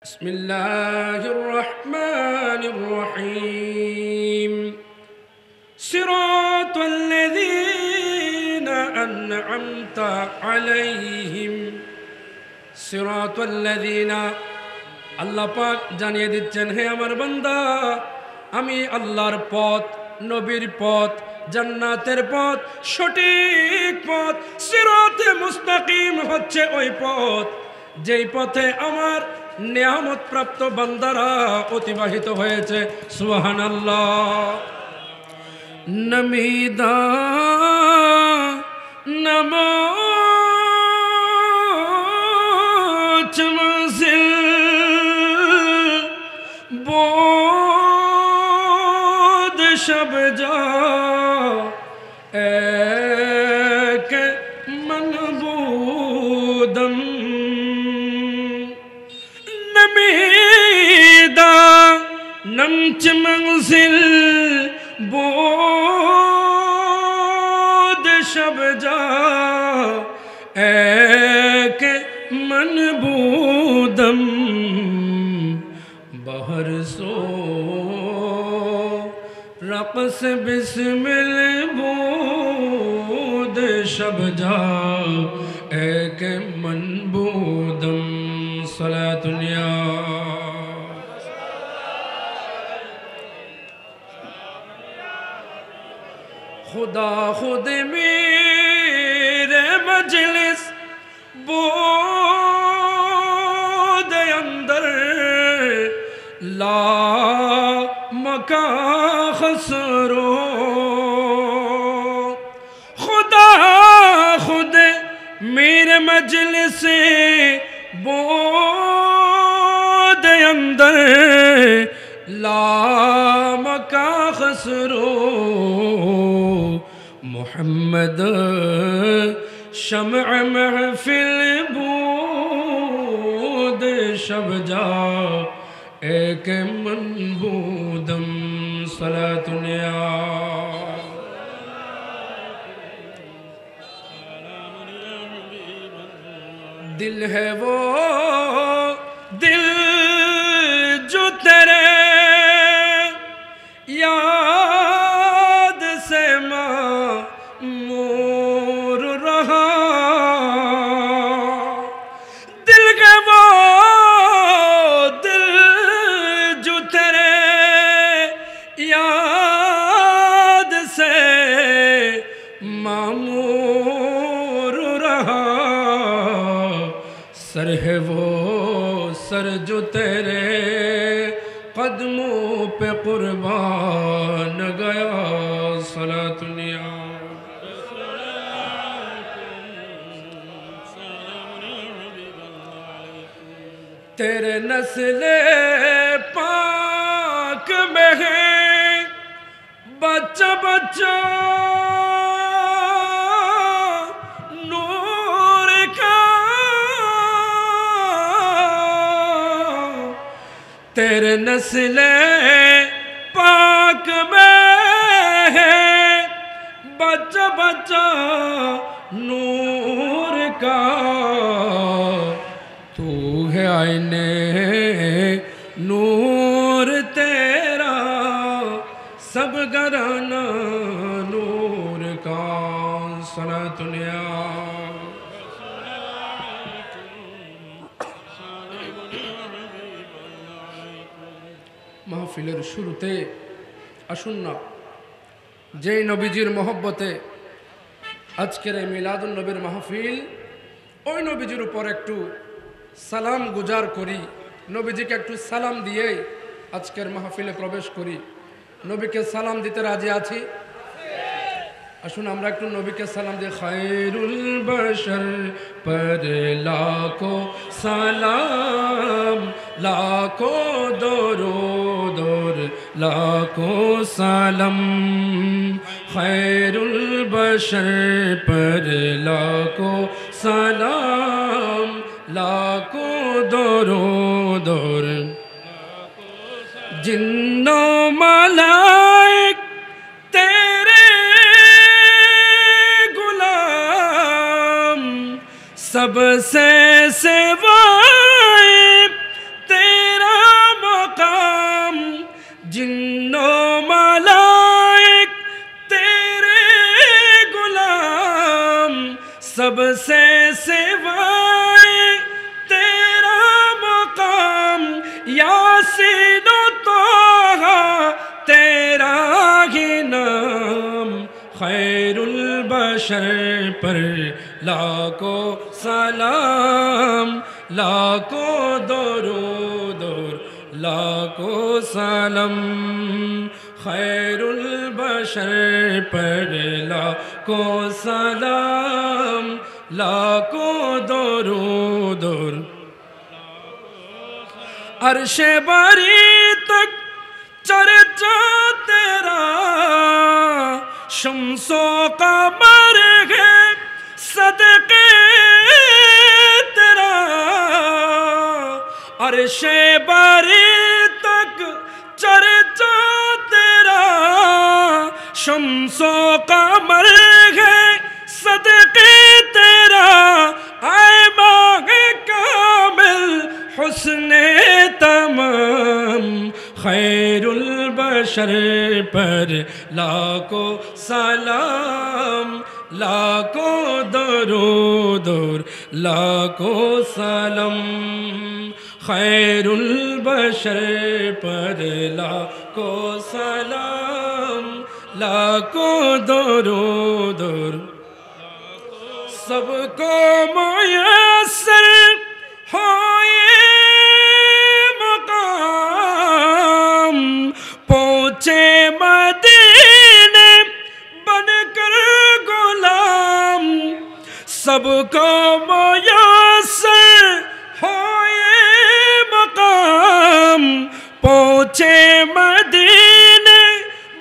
بسم الله الرحمن الرحيم صراط الذين أنعمت عليهم صراط الذين আল্লাহ পাক জানিয়ে দিচ্ছেন, হে আমার বান্দা, আমি আল্লাহর পথ, নবীর পথ, জান্নাতের পথ, সঠিক পথ, সিরাতে মুস্তাকিম হচ্ছে ওই পথ যেই পথে আমার নিয়ামত প্রাপ্ত বান্দারা অতিবাহিত হয়েছে। সুবহানাল্লাহ। নমিদা নমোচ মঞ্জিল بود شب جا ایک منبودم نمیدہ نمچ منزل بود شب جا ایک منبودم بہر سو رقص بسم البود شب جا ایک منبودم صلاة یا خدا خود میرے مجلس بود اندر لا مکا خسرو خدا خود میرے مجلس بود اندر لا مکا خسرو محمد شمع محفل بود شب جا ایک منبودم صلاة یا دل ہے وہ دل جو تیرے یاد سے معمور رہا دل ہے وہ دل جو تیرے یاد سے معمور رہا سر ہے وہ سر جو تیرے قدموں پہ قربان گیا صلاۃ یا تیرے نسل پاک میں ہے بچہ بچہ نور کا تیرے نسل پاک میں ہے بچہ بچہ نور کا تو ہے آئینے نور تیرا سب گھرانہ نور کا صلاۃ یا মাহফিলের শুরুতে আসুন না যেই নবীজির মহব্বতে আজকের এই মিলাদুন নবীর মাহফিল, ওই নবীজির উপর একটু সালাম গুজার করি, নবীজিকে একটু সালাম দিয়ে আজকের মাহফিলে প্রবেশ করি। নবীকে সালাম দিতে রাজি আছি? আসুন আমরা একটু নবীকে সালাম দিই। খায়রুল বাশার পর লাখো সালাম লাখো দরুদ লাখো সালাম খায়রুল বাশার পর লাখো সালাম লাখো দরুদ জিন্নো মালাইক তেরে গুলাম سب سے سوائے سب سے سوائے تیرا مقام یاسین و طہ تیرا ہی نام خیر البشر پر لاکھوں سلام لاکھوں درود اور لاکھوں سلام خیر البشر پر لاکھوں سلام لاکھوں درود اور عرش بری تک چرچا تیرا شمس و قمر ہے صدقے تیرا عرش بری تک چرچا تیرا شمس و قمر ہے صدقے تیرا اے ماہ کامل حسن تمام خیر البشر پر لاکھوں سلام لاکھوں درود اور لاکھوں سلام خیر البشر پر لاکھوں سلام لاکھوں درود اور سب کو میسر ہو یہ مقام پہنچے مدینے بن کر غلام سب کو میسر ہو یہ مقام پہنچے مدینے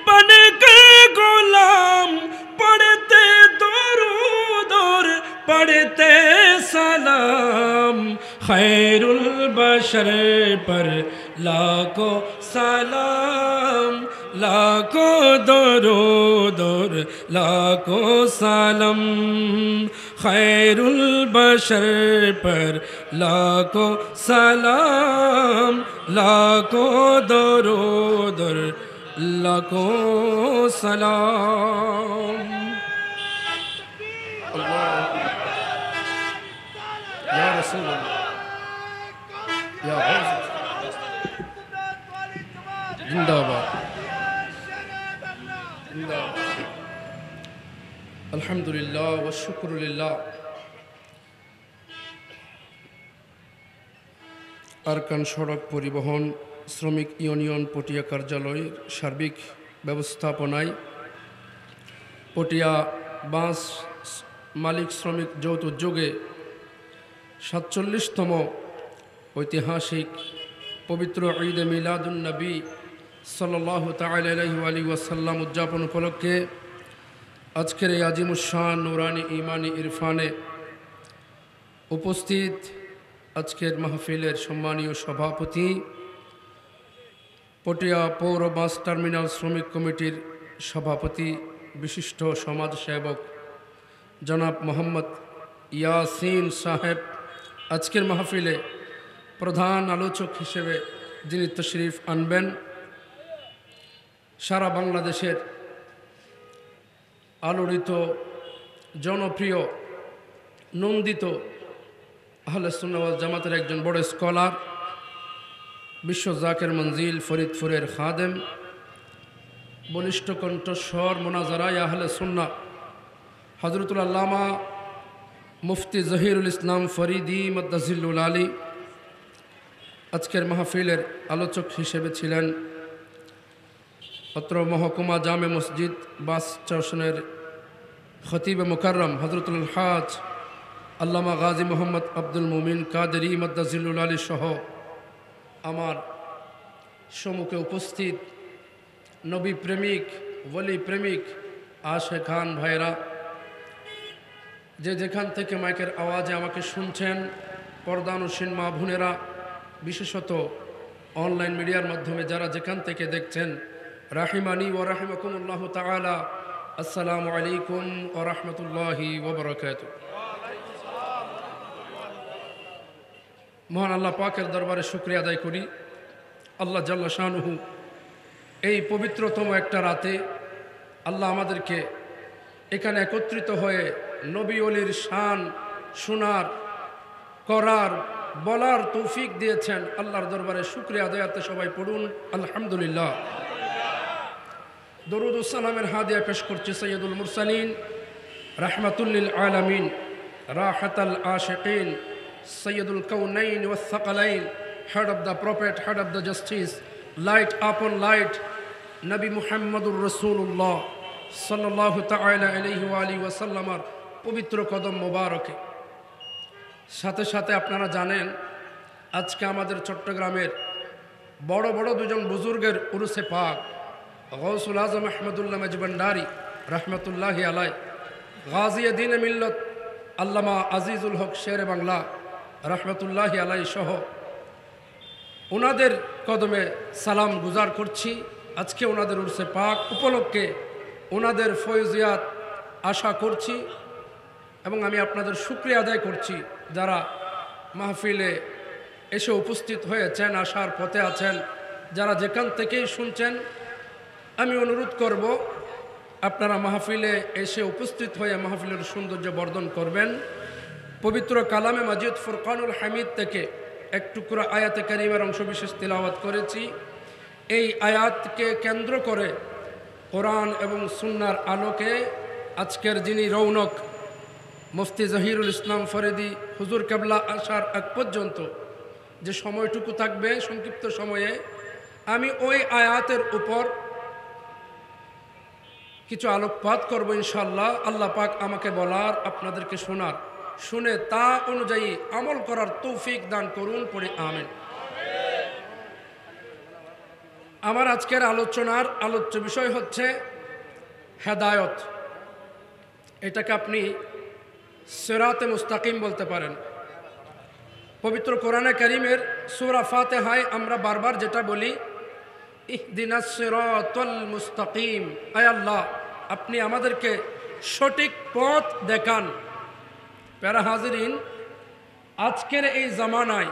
بن کر غلام پڑھتے درود اور پڑھتے سلام خیر البشر پر لاکھوں سلام لاکھوں درود اور لاکھوں سلام خیر البشر پر لاکھوں سلام لاکھوں درود اور لاکھوں سلام یا رسول اللہ یا غوث زندہ باد زندہ باد الحمدللہ والشکر للہ আরকান সড়ক পরিবহন শ্রমিক ইউনিয়ন পটিয়া কার্যালয়ের সার্বিক ব্যবস্থাপনায় পটিয়া বাস মালিক শ্রমিক যৌথ উদ্যোগে ৪৭তম ঐতিহাসিক পবিত্র ঈদ এ মিলাদুন নবী সাল্লাল্লাহু তাআলা আলাইহি ওয়াসাল্লাম উদযাপন উপলক্ষে আজকের এই আজিমুশ-শান নুরানি ঈমানি ইরফানে উপস্থিত আজকের মাহফিলের সম্মানীয় সভাপতি পটিয়া পৌর বাস টার্মিনাল শ্রমিক কমিটির সভাপতি বিশিষ্ট সমাজসেবক জনাব মোহাম্মদ ইয়াসিন সাহেব আজকের মাহফিলে প্রধান আলোচক হিসেবে যিনি তশরিফ আনবেন সারা বাংলাদেশের আলোড়িত জনপ্রিয় নন্দিত আহলে সুন্নাহ ওয়াল জামাতের একজন বড় স্কলার বিশ্ব জাকের মঞ্জিল ফরিদপুরের খাদেম বলিষ্ঠ কণ্ঠস্বর মোনাজারায় আহলে সুন্নাহ হযরতুল আল্লামা মুফতি জহিরুল ইসলাম ফরিদি মাদ্দাজিল্লুল আলী আজকের মাহফিলের আলোচক হিসেবে ছিলেন অত্র মহকুমা জামে মসজিদ বাস স্টেশনের খতিবে মুকাররম হযরতুল হাজ আল্লামা গাজী মোহাম্মদ আব্দুল মুমিন কাদেরী মাদ্দাজিল্লুল আলী সহ আমার সম্মুখে উপস্থিত নবী প্রেমিক ওলি প্রেমিক আশেখান ভাইরা যে যেখান থেকে মাইকের আওয়াজে আমাকে শুনছেন পর্দানুসীন মা বোনেরা বিশেষত অনলাইন মিডিয়ার মাধ্যমে যারা যেখান থেকে দেখছেন রাহিমানি ওয়া রাহিমাকুমুল্লাহু তাআলা আসসালামু আলাইকুম ওয়া রাহমাতুল্লাহি ওয়া বারাকাতুহু মহান আল্লাহ পাকের দরবারে শুকরিয়া আদায় করি আল্লাহ জাল্লা শানুহু এই পবিত্রতম একটা রাতে আল্লাহ আমাদেরকে এখানে একত্রিত হয়ে নবী ওলির শান শোনার, করার, বলার তৌফিক দিয়েছেন। আল্লাহর দরবারে শুকরিয়া আদায়াতে সবাই পড়ুন আলহামদুলিল্লাহ। দরুদ ও সালামের হাদিয়া পেশ করছে সৈয়দুল মুরসালিন রাহমাতুল্লিল আলামিন রাহাতাল আশিকিন সৈয়দুল কাউনাইন ওয়াস সাকালাইন, head of the prophet, head of the justice, light upon light, নবী মুহাম্মদুর রাসূলুল্লাহ সাল্লাল্লাহু তাআলা আলাইহি ওয়া আলিহি ওয়াসাল্লামের পবিত্র কদম মোবারকে। সাথে সাথে আপনারা জানেন আজকে আমাদের চট্টগ্রামের বড় বড় দুজন বুজুর্গের উরুসে পাক, গৌসুল আজম আহমদুল্লাহ মজবন্ডারি রহমতুল্লাহি আলাই, গাজিয়ে দিন মিল্লত আল্লামা আজিজুল হক শেরে বাংলা রহমতুল্লাহি আলাই সহ ওনাদের কদমে সালাম গুজার করছি। আজকে ওনাদের উরসে পাক উপলক্ষে ওনাদের ফয়জিয়াত আশা করছি এবং আমি আপনাদের শুকরিয়া আদায় করছি যারা মাহফিলে এসে উপস্থিত হয়েছেন, আসার পথে আছেন, যারা যেখান থেকেই শুনছেন। আমি অনুরোধ করব আপনারা মাহফিলে এসে উপস্থিত হয়ে মাহফিলের সৌন্দর্য বর্ধন করবেন। পবিত্র কালামে মাজিদ ফুরকানুল হামিদ থেকে এক টুকরো আয়াতে কারিমার অংশবিশেষ তিলাওয়াত করেছি। এই আয়াতকে কেন্দ্র করে কোরআন এবং সুন্নাহর আলোকে আজকের যিনি রৌনক মুফতি জহিরুল ইসলাম ফরিদি হুজুর কেবলা আসার আগ পর্যন্ত যে সময়টুকু থাকবে সংক্ষিপ্ত সময়ে আমি ওই আয়াতের উপর কিছু আলোকপাত করব ইনশাআল্লাহ। আল্লাহ পাক আমাকে বলার, আপনাদেরকে শোনার, শুনে তা অনুযায়ী আমল করার তৌফিক দান করুন, পড়ে আমিন। আমার আজকের আলোচনার আলোচ্য বিষয় হচ্ছে হেদায়ত। এটাকে আপনি সিরাতে মুস্তাকিম বলতে পারেন। পবিত্র কোরআনে কারীমের সূরা ফাতিহায় আমরা বারবার যেটা বলি, ইহদিনাস সিরাতাল মুস্তাকিম, আয় আল্লাহ আপনি আমাদেরকে সঠিক পথ দেখান। প্যারা হাজিরিন, আজকের এই জামানায়,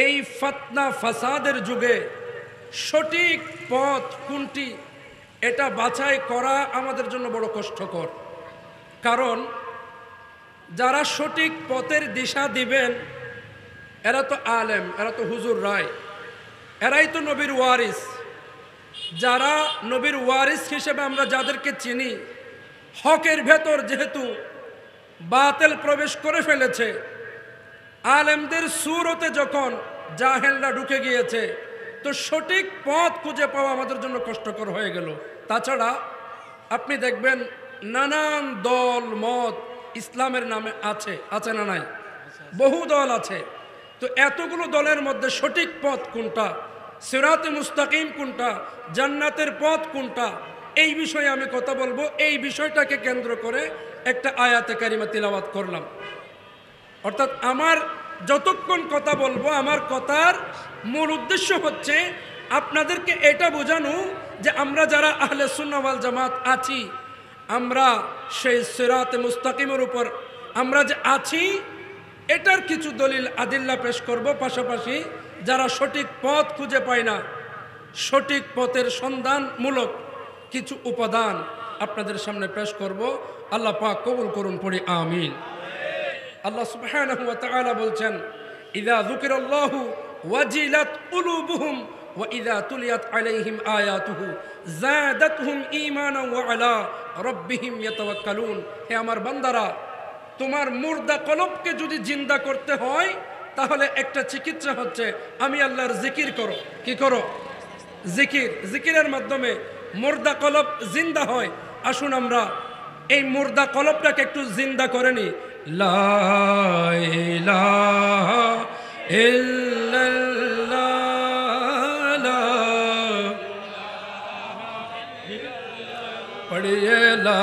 এই ফতনা ফাসাদের যুগে সঠিক পথ কোনটি এটা বাছাই করা আমাদের জন্য বড় কষ্টকর। কারণ যারা সঠিক পথের দিশা দিবেন এরা তো আলেম, এরা তো হুজুর রায়, এরাই তো নবীর ওয়ারিস। যারা নবীর ওয়ারিস হিসেবে আমরা যাদেরকে চিনি, হকের ভেতর যেহেতু বাতিল প্রবেশ করে ফেলেছে, আলেমদের সুরতে যখন জাহেলরা ঢুকে গিয়েছে, তো সঠিক পথ খুঁজে পাওয়া আমাদের জন্য কষ্টকর হয়ে গেল। তাছাড়া আপনি দেখবেন নানান দল মত ইসলামের নামে আছে, আছে না নাই? বহু দল আছে। তো এতগুলো দলের মধ্যে সঠিক পথ কোনটা, সিরাতে মুস্তাকিম কোনটা, জান্নাতের পথ কোনটা, এই বিষয়ে আমি কথা বলবো। এই বিষয়টাকে কেন্দ্র করে একটা আয়াতে কারিমা তিলাওয়াত করলাম। অর্থাৎ আমার যতক্ষণ কথা বলবো, আমার কথার মূল উদ্দেশ্য হচ্ছে আপনাদেরকে এটা বোঝানো যে আমরা যারা আহলে সুন্নাহ ওয়াল জামাত আছি, আমরা সেই সিরাতে মুস্তাকিমের উপর আমরা যে আছি এটার কিছু দলিল আদিল্লা পেশ করব। পাশাপাশি যারা সঠিক পথ খুঁজে পায় না, সঠিক পথের সন্ধানমূলক কিছু উপাদান আপনাদের সামনে পেশ করব। আল্লাহ পাক কবুল করুন, পড়ি আমিন। আল্লাহ সুবহানাহু ওয়া তাআলা বলছেন, ইযা যুকিরাল্লাহু ওয়াজিলাত কুলুবুহুম ওয়া ইযা তুলিয়াত আলাইহিম আয়াতুহু যাদাতহুম ঈমানান ওয়া আলা রাব্বিহিম ইয়াতাওয়াক্কালুন। হে আমার বান্দারা, তোমার মুর্দা কলবকে যদি জিন্দা করতে হয় তাহলে একটা চিকিৎসা হচ্ছে আমি আল্লাহর জিকির করো। কি করো? জিকির। জিকিরের মাধ্যমে মুর্দা কলব জিন্দা হয়। আসুন আমরা এই মুর্দা কলবটাকে একটু জিন্দা করে নিই। লা ইলাহা ইল্লাল্লাহ, লা পড়িয়ে লা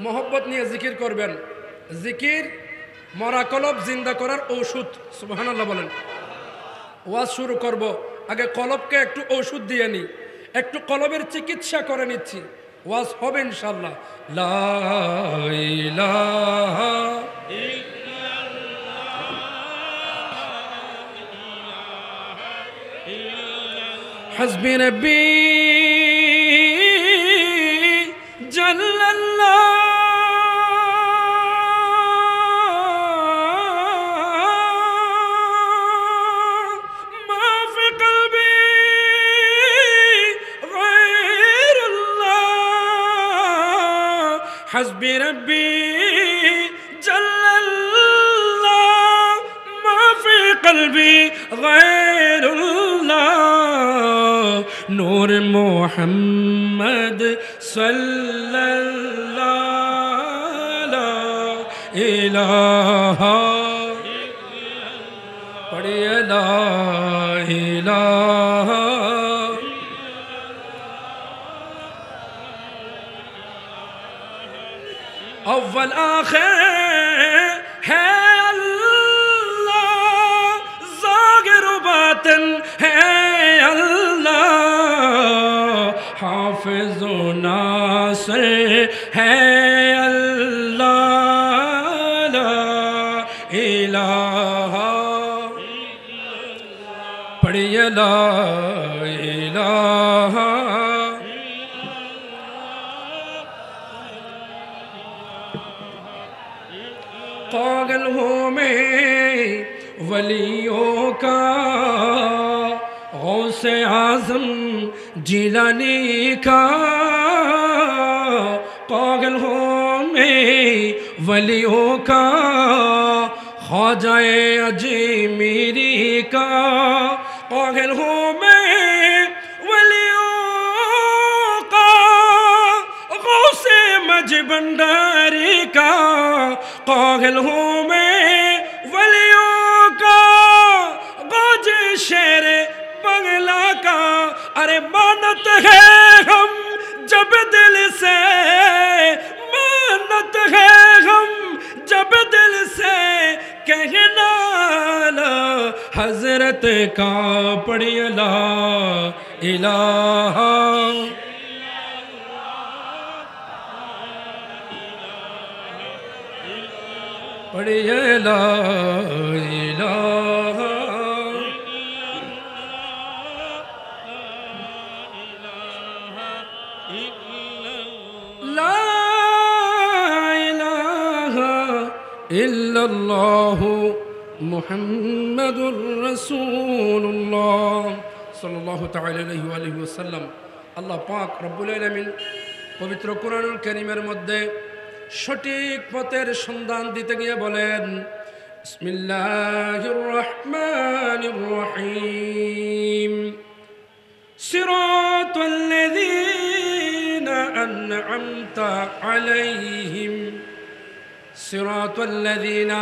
মোহব্বত নিয়ে জিকির করবেন। জিকির মরা কলব জিন্দা করার ঔষধ। সুবহানাল্লাহ বলেন। ওয়াজ শুরু করব, আগে কলবকে একটু ঔষধ দিয়ে নিই, একটু কলবের চিকিৎসা করে নিচ্ছি, ওয়াজ হবে ইনশাআল্লাহ। লা ইলাহা ইল্লাল্লাহ, حسبي ربي جل الله ما في قلبي غير الله حسبي ربي جل الله ما في قلبي غير الله نور محمد صلى الله لا إله پڑھیے لا إله اول آخر ہے اللہ ظاہر و باطن ہے اللہ حافظ و ناصر ہے اللہ لا الہ پڑھیے لا الہ پاگل ہوں میں ولیوں کا غوث اعظم جیلانی کا پاگل ہوں میں ولیوں کا خواجہ اجمیری کا پاگل ہوں میں ولیوں کا غوث مجھ بنداری کا پاگل ہوں میں ولیوں کا غوث شیر بنگلہ کا ارے مانت ہے ہم جب دل سے مانت ہے ہم جب دل سے کہنا لا حضرت کا پڑھیے لا الہ پڑھیے لا الہ لا الہ الا اللہ محمد رسول اللہ صلی اللہ تعالی علیہ وآلہ وسلم আল্লাহ পাক রব্বুল আলামিন পবিত্র কোরআনুল কারীমের মধ্যে সঠিক পথের সন্ধান দিতে গিয়ে বলেন বিসমিল্লাহির রহমানির রহিম সিরাতাল্লাযীনা আন'আমতা আলাইহিম সিরাতাল্লাযীনা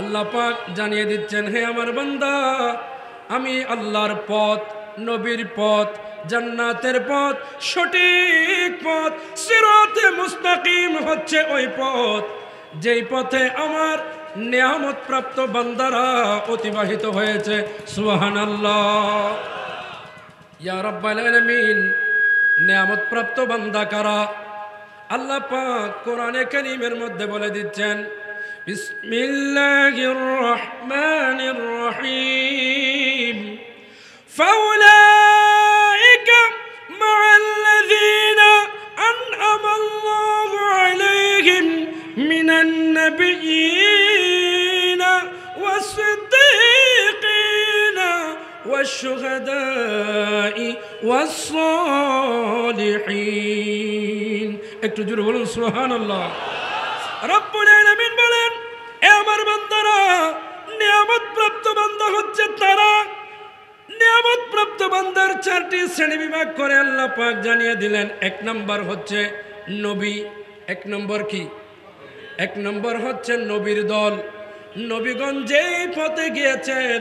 আল্লাহ পাক জানিয়ে দিচ্ছেন হে আমার বান্দা আমি আল্লাহর পথ নবীর পথ জান্নাতের পথ সঠিক পথ সিরাতে মুস্তাকিম হচ্ছে ওই পথ যেই পথে আমার নিয়ামত প্রাপ্ত বান্দারা অতিবাহিত হয়েছে সুবহানাল্লাহ ইয়া রাব্বাল আলামিন নিয়ামত প্রাপ্ত বান্দা কারা আল্লাহ পাক কোরআনে কারীমের মধ্যে বলে দিচ্ছেন বিসমিল্লাহির রহমানির রহিম فأولئك مع الذين أنعم الله عليهم من النبيين والصديقين والشهداء والصالحين একটু জোরে বলুন সুবহানাল্লাহ রব্বুল আলামিন বলেন এ আমার বান্দারা নিয়ামত প্রাপ্ত বান্দা হচ্ছে তারা নিয়ামত প্রাপ্ত বান্দার চারটি শ্রেণী বিভাগ করে আল্লাহ পাক জানিয়ে দিলেন এক নম্বর হচ্ছে নবী এক নম্বর কি এক নম্বর হচ্ছে নবীর দল নবীগণ যেই পথে গিয়েছেন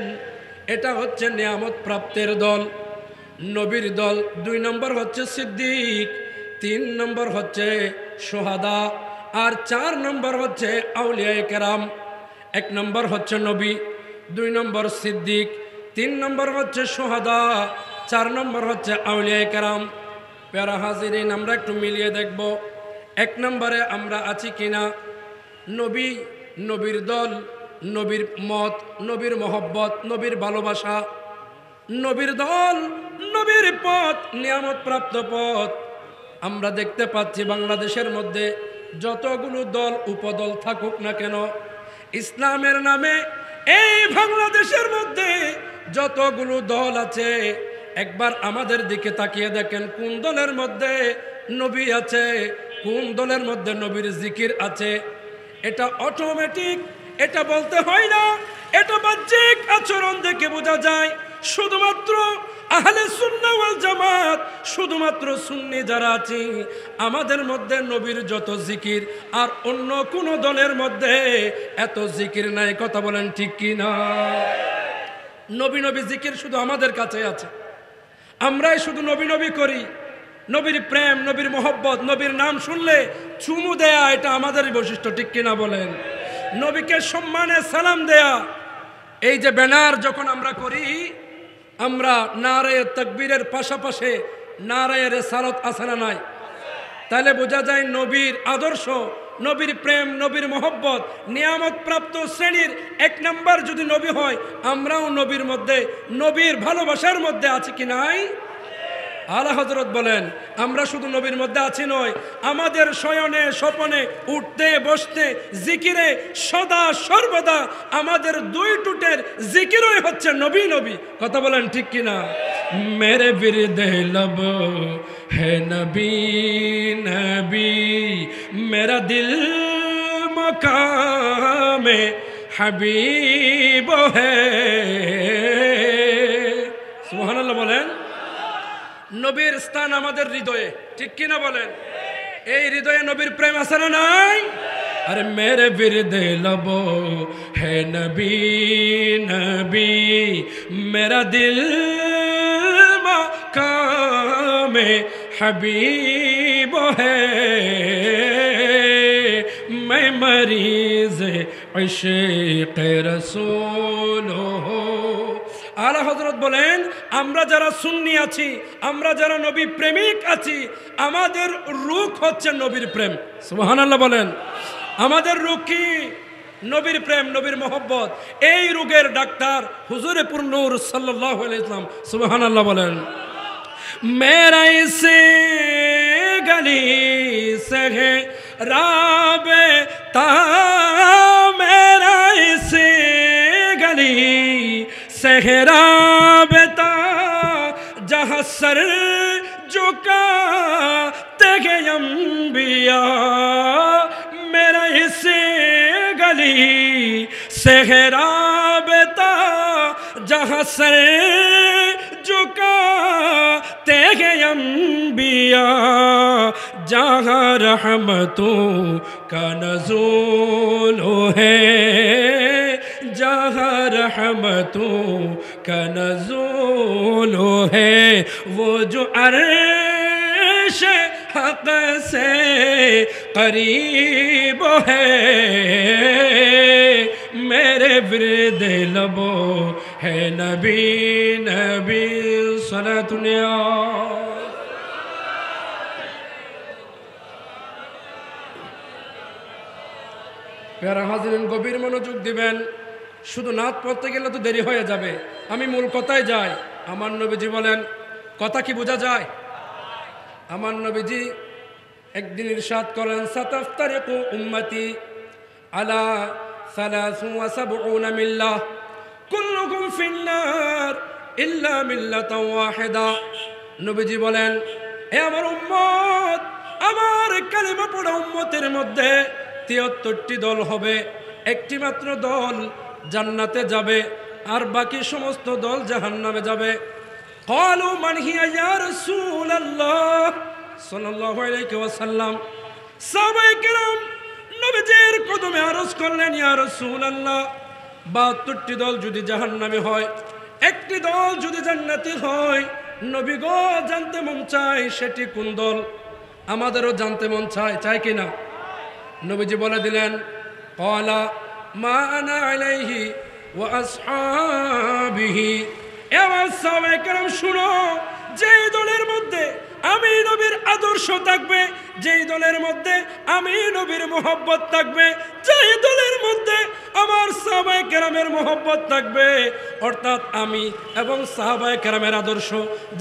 এটা হচ্ছে নিয়ামত প্রাপ্তের দল নবীর দল দুই নম্বর হচ্ছে সিদ্দিক তিন নম্বর হচ্ছে শুহাদা আর চার নম্বর হচ্ছে আউলিয়ায়ে কেরাম এক নম্বর হচ্ছে নবী দুই নম্বর সিদ্দিক তিন নম্বর হচ্ছে শুহাদা চার নম্বর হচ্ছে আউলিয়ায়ে কেরাম প্যারা হাজিরিন আমরা একটু মিলিয়ে দেখব এক নম্বরে আমরা আছি কিনা নবী নবীর দল নবীর মত নবীর মহব্বত নবীর ভালোবাসা নবীর দল, নবীর পথ, নিয়ামত প্রাপ্ত পথ। আমরা দেখতে পাচ্ছি বাংলাদেশের মধ্যে যতগুলো দল উপদল থাকুক না কেন, ইসলামের নামে এই বাংলাদেশের মধ্যে যতগুলো দল আছে, একবার আমাদের দিকে তাকিয়ে দেখেন কোন দলের মধ্যে নবী আছে, কোন দলের মধ্যে নবীর জিকির আছে। এটা অটোমেটিক, এটা বলতে হয় না, এটা বাহ্যিক আচরণ দেখে বোঝা যায়। শুধুমাত্র আহলে সুন্নাহ ওয়াল জামাত, শুধুমাত্র সুন্নি যারা আছি, আমাদের মধ্যে নবীর যত জিকির, আর অন্য কোন দলের মধ্যে এত জিকির নাই। কথা বলেন ঠিক কি না? নবী নবী জিকির শুধু আমাদের কাছে আছে, আমরাই শুধু নবী নবী করি। নবীর প্রেম, নবীর মোহব্বত, নবীর নাম শুনলে চুমু দেয়া, এটা আমাদেরই বৈশিষ্ট্য, ঠিক কিনা বলেন? নবীকে সম্মানে সালাম দেয়া। এই যে ব্যানার যখন আমরা করি, আমরা নারায়ে তাকবীরের পাশাপাশি নারায়ে রিসালাত আছে না নাই? তাহলে বোঝা যায় নবীর আদর্শ, নবীর প্রেম, নবীর মোহব্বত, নিয়ামত প্রাপ্ত শ্রেণীর এক নাম্বার যদি নবী হয়, আমরাও নবীর মধ্যে, নবীর ভালোবাসার মধ্যে আছি কি নাই? আলা হযরত বলেন, আমরা শুধু নবীর মধ্যে আছি নয়, আমাদের শয়নে স্বপনে, উঠতে বসতে, জিকিরে সদা সর্বদা আমাদের দুই টুটের জিকিরই হচ্ছে নবী নবী। কথা বলেন ঠিক কিনা? মেরে বিরদে লব হে নবী নবী, মেরা দিল মকামে হাবিব হে। সুবহানাল্লাহ বলেন। নবীর স্থান আমাদের হৃদয়ে, ঠিক কিনা বলেন? এই হৃদয়ে নবীর প্রেম আছে না নাই? আরে মেরে বিরদে লবো হে নবী নবী, মেরা দিল মাকামে হাবিব হে, मैं मरीज इश्क़ रसूल हो। আলা হযরত বলেন, আমরা যারা সুন্নি আছি, আমরা যারা নবী প্রেমিক আছি, আমাদের রূখ হচ্ছে নবীর প্রেম। সুবহানাল্লাহ বলেন। আমাদের রূখ কি? নবীর প্রেম, নবীর মোহব্বত। এই রোগের ডাক্তার হুজুরে পুর নূর সাল্লাল্লাহু আলাইহি ওয়াসাল্লাম। সুবহানাল্লাহ বলেন। মেরা ইসে গলি সে হে রাবেতা, মেরা ইসে গলি सहरा बेता, जहाँ सर झुकाते गए अंबिया, मेरा इस गली सहरा बेता, जहाँ सर झुकाते गए अंबिया, जहाँ रहमतों का नज़ूल है, जहाँ रहमतों का नज़ूल है, वो जो अर्श हक़ से करीब है, मेरे विरद लबो है नबी नबी सलातुनिया। প্যারা হাজিরিন, গভীর মনোযোগ দিবেন। শুধু নাত পড়তে গেলে তো দেরি হয়ে যাবে, আমি মূল কথায় যাই। আমার নবীজি বলেন, কথা কি বোঝা যায়? আমার নবীজি একদিন ইরশাদ করেন, সাতাফতারিকু উম্মতি আলা 73 মিল্লাহ, কুল্লুকুম ফিন্নার ইল্লা মিল্লাতান ওয়াহিদা। নবীজি বলেন, হে আমার উম্মত, আমার কালেমা পড়া উম্মতের মধ্যে 73টি দল হবে, একটি মাত্র দল জান্নাতে যাবে, আর বাকি সমস্ত দল জাহান্নামে যাবে। ক্বালু মান হিয়া ইয়া রাসূলুল্লাহ সাল্লাল্লাহু আলাইহি ওয়াসাল্লাম। সাহাবায়ে কেরাম নবীজির কদমে আরজ করলেন, ইয়া রাসূলুল্লাহ, 72টি দল যদি জাহান্নামে হয়, একটি দল যদি জান্নাতি হয়, নবী গো জানতে মন চায় সেটি কোন দল? আমাদেরও জানতে মন চায়, চাই কিনা? নবীজি বলে দিলেন, ক্বালা মা আনা আলাইহি ওয়া আসহাবিহি। এবার সাহাবায়ে কেরাম শুনো, যেই দলের মধ্যে আমি নবীর আদর্শ থাকবে, যেই দলের মধ্যে আমি নবীর মোহব্বত থাকবে, যেই দলের মধ্যে আমার সাহাবায়ে কেরামের মোহব্বত থাকবে, অর্থাৎ আমি এবং সাহাবায়ে কেরামের আদর্শ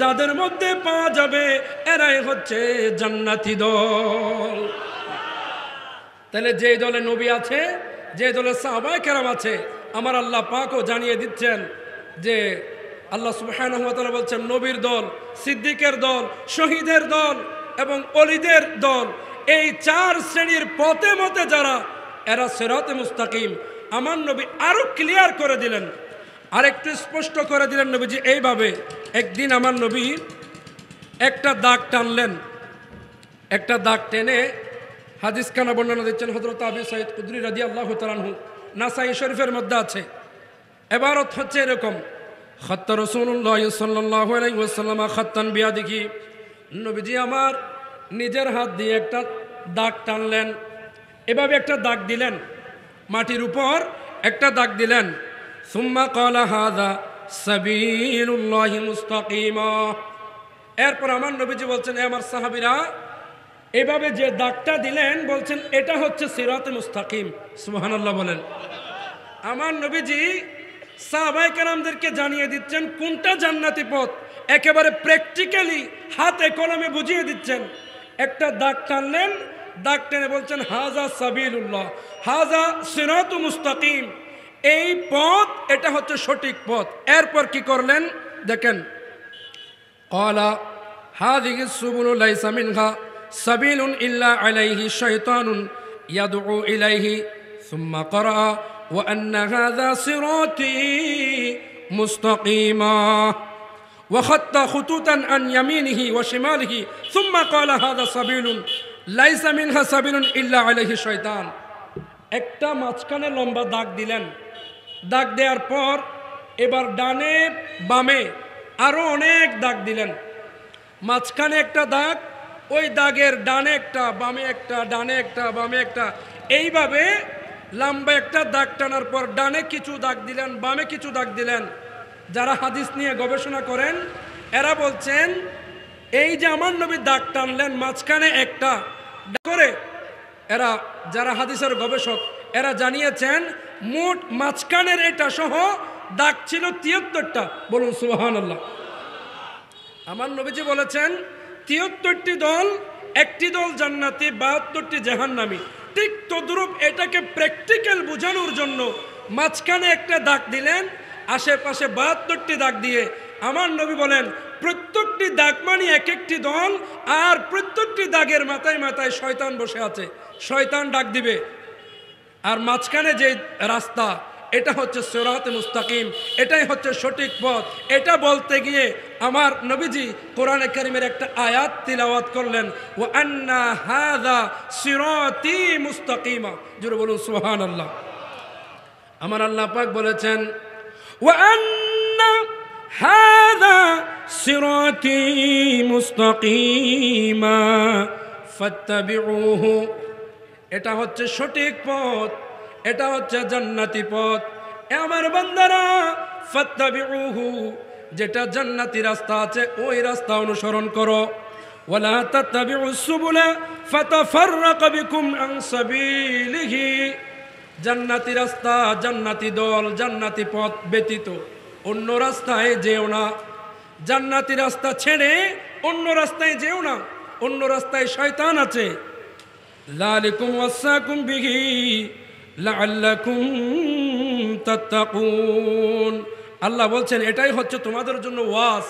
যাদের মধ্যে পাওয়া যাবে এরাই হচ্ছে জান্নাতি দল। তাহলে যে দলে নবী আছে, যে দলে সাহাবায়ে কেরাম আছে, আমার আল্লাহ পাকও জানিয়ে দিচ্ছেন যে আল্লাহ সুবহানাহু ওয়া তাআলা বলছেন নবীর দল, সিদ্দিকের দল, শহীদের দল এবং ওলিদের দল, এই 4 শ্রেণীর পথে মতে যারা, এরা সিরাতে মুস্তাকিম। আমার নবী আরো ক্লিয়ার করে দিলেন, আরেকটু স্পষ্ট করে দিলেন নবীজি এইভাবে। একদিন আমার নবী একটা দাগ টানলেন, একটা দাগ টেনে হাদিস খানা বর্ণনা দিচ্ছেন হযরত আবু সাঈদ খুদরি রাদিয়াল্লাহু তাআলা আনহু, নাসাই শরীফের মধ্যে আছে। ইবারত হচ্ছে এরকম, খাত্তা রাসূলুল্লাহ সাল্লাল্লাহু আলাইহি ওয়াসাল্লাম খাত্তান বিয়াদিহি, নবীজি আমার নিজের হাত দিয়ে একটা দাগ টানলেন, এভাবে একটা দাগ দিলেন, মাটির উপর একটা দাগ দিলেন। সুম্মা ক্বালা হাযা সাবিলুল্লাহি মুস্তাকিমা, এরপর আমার নবীজি বলছেন, এ আমার সাহাবীরা, এভাবে যে দাগটা দিলেন বলছেন এটা হচ্ছে সিরাতে মুস্তাকিম। সুবহানাল্লাহ বলেন। আমার নবীজি সাহাবায়ে কেরামদেরকে জানিয়ে দিচ্ছেন কোনটা জান্নাতি পথ, একেবারে প্র্যাকটিক্যালি হাতে কলমে বুঝিয়ে দিচ্ছেন। একটা দাগ টানলেন, দাগ টেনে বলছেন হাযা সাবিলুল্লাহ, হাযা সিরাতু মুস্তাকিম, এই পথ, এটা হচ্ছে সঠিক পথ। এরপর কি করলেন দেখেন, ক্বালা হাযিহি সুবুলু লাইসা মিনহা সাবিলুন ইল্লা আলাইহি শাইতানুন ইয়াদউ ইলাইহি সুম্মা ক্বারা ওয়া আন্না হাযা সিরাতী মুস্তাকিমা ওয়া খাত্তা খুতুতান আন ইয়ামিনিহি ওয়া শিমালিহি সুম্মা ক্বালা হাযা সাবিলুন লাইসা মিনহা সাবিলুন ইল্লা আলাইহি শাইতান। একটা মাঝখানে লম্বা দাগ দিলেন, দাগ দেওয়ার পর এবার ডানে বামে আরো অনেক দাগ দিলেন, মাঝখানে একটা দাগ, ওই দাগের ডানে একটা, বামে একটা, ডানে একটা, বামে একটা, এইভাবে লম্বা একটা দাগ টানার পর ডানে কিছু দাগ দিলেন, বামে কিছু দাগ দিলেন। যারা হাদিস নিয়ে গবেষণা করেন এরা বলছেন এই যে আমার নবী দাগ টানলেন মাঝখানে একটা করে, এরা যারা হাদিসের গবেষক এরা জানিয়েছেন মোট মাঝখানের এটা সহ দাগ ছিল 73টা। বলুন সুবহানাল্লাহ। আমার নবীজি বলেছেন 73টি দল, একটি দল জান্নাতি, 72টি জাহান্নামী। ঠিক তদ্রূপ এটাকে প্র্যাকটিক্যাল বোঝানোর জন্য মাঝখানে একটা দাগ দিলেন, আশেপাশে 72টি দাগ দিয়ে আমার নবী বলেন প্রত্যেকটি দাগ মানে এক একটি দল, আর প্রত্যেকটি দাগের মাথায় মাথায় শয়তান বসে আছে, শয়তান ডাক দিবে। আর মাঝখানে যে রাস্তা এটা হচ্ছে সিরাতে মুস্তাকিম, এটাই হচ্ছে সঠিক পথ। এটা বলতে গিয়ে আমার নবীজি কোরআনে কারীমের একটা আয়াত তিলাওয়াত করলেন, ওয়া আন্না হাযা সিরাতী মুস্তাকিমা। জোরে বলুন সুবহানাল্লাহ। আমার আল্লাহ পাক বলেছেন ওয়া আন্না হাযা সিরাতী মুস্তাকিমা ফাত্তাবিউহু, এটা হচ্ছে সঠিক পথ, এটা হচ্ছে জান্নাতি পথ। আমার বান্দারা ফাত্তাবিউহু, যেটা জান্নাতি রাস্তা আছে ওই রাস্তা অনুসরণ করো। ওয়ালা তাত্তাবিউস সুবুলা ফাতাফাররাকা বিকুম আন সাবিলিহি, জান্নাতি রাস্তা, জান্নাতি দল, জান্নাতি পথ ব্যতীত অন্য রাস্তায় যেও না। জান্নাতি রাস্তা ছেড়ে অন্য রাস্তায় যেও না, অন্য রাস্তায় শয়তান আছে। যালিকুম ওয়াসাকুম বিহি লাআল্লাকুম তাত্তাকুন, আল্লাহ বলছেন এটাই হচ্ছে তোমাদের জন্য ওয়াজ,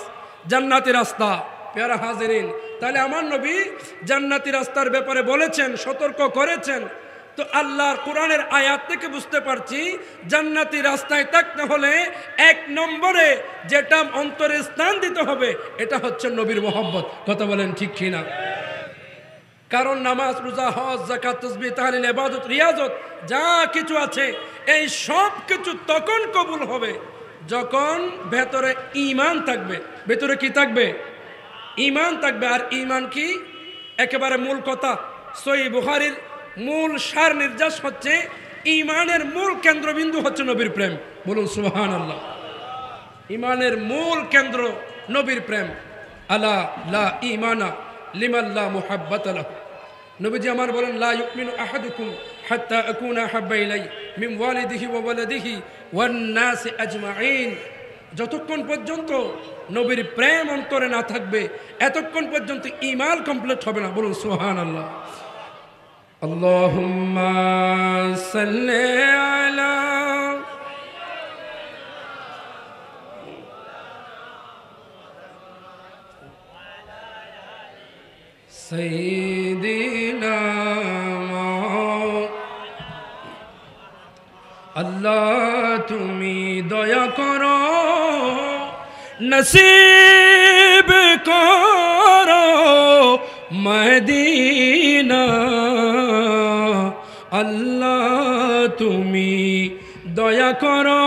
জান্নাতি রাস্তা। প্যারা হাজিরিন, তাহলে আমার নবী জান্নাতি রাস্তার ব্যাপারে বলেছেন, সতর্ক করেছেন। তো আল্লাহর কোরআনের আয়াত থেকে বুঝতে পারছি জান্নাতি রাস্তায় থাকতে হলে 1 নম্বরে যেটা অন্তরে স্থান দিতে হবে এটা হচ্ছে নবীর মহব্বত। কথা বলেন ঠিক কিনা? কারণ নামাজ, রোজা, হজ, যাকাত, তাসবিহ, তাহলিল, ইবাদত, রিয়াজত যা কিছু আছে এই সব কিছু তখন কবুল হবে যখন ভেতরে ঈমান থাকবে। ভেতরে কি থাকবে? ঈমান থাকবে। আর ঈমান কি? একেবারে মূল কথা, সহিহ বুখারীর মূল সার নির্যাস হচ্ছে ঈমানের মূল কেন্দ্রবিন্দু হচ্ছে নবীর প্রেম। বলুন সুবহানাল্লাহ। ঈমানের মূল কেন্দ্র নবীর প্রেম। আলা লা ঈমানা লিমান লা মুহাব্বাতা লাহু। নবীজি আমার বলেন লা ইউমিনু আহাদুকুম হাত্তা আকুনা হাব্বা ইলাই মিন ওয়ালিদিহি ওয়া ওয়ালাদিহি ওয়ান নাসি আজমাইন। যতক্ষণ পর্যন্ত নবীর প্রেম অন্তরে না থাকবে এতক্ষণ পর্যন্ত ঈমান কমপ্লিট হবে না। বলুন সুবহানাল্লাহ। আল্লাহুম্মা সাল্লি আলা সাইয়্যিদিনা আল্লাহ তুমি দয়া করো নসিব করো মদিনা, আল্লাহ তুমি দয়া করো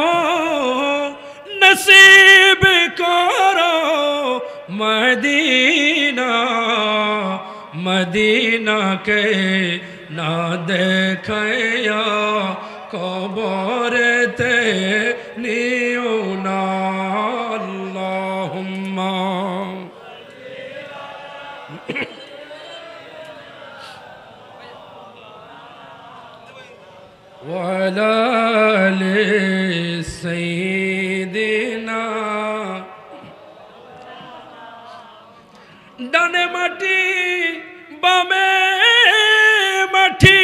নসিব করো মদিনা, মদিনা কে না দেখায়া কবরেতে নিও না। আল্লাহুম্মা ওয়ালা আলি সাইয়্যিদিনা। ডানে মাটি বামে মাটি,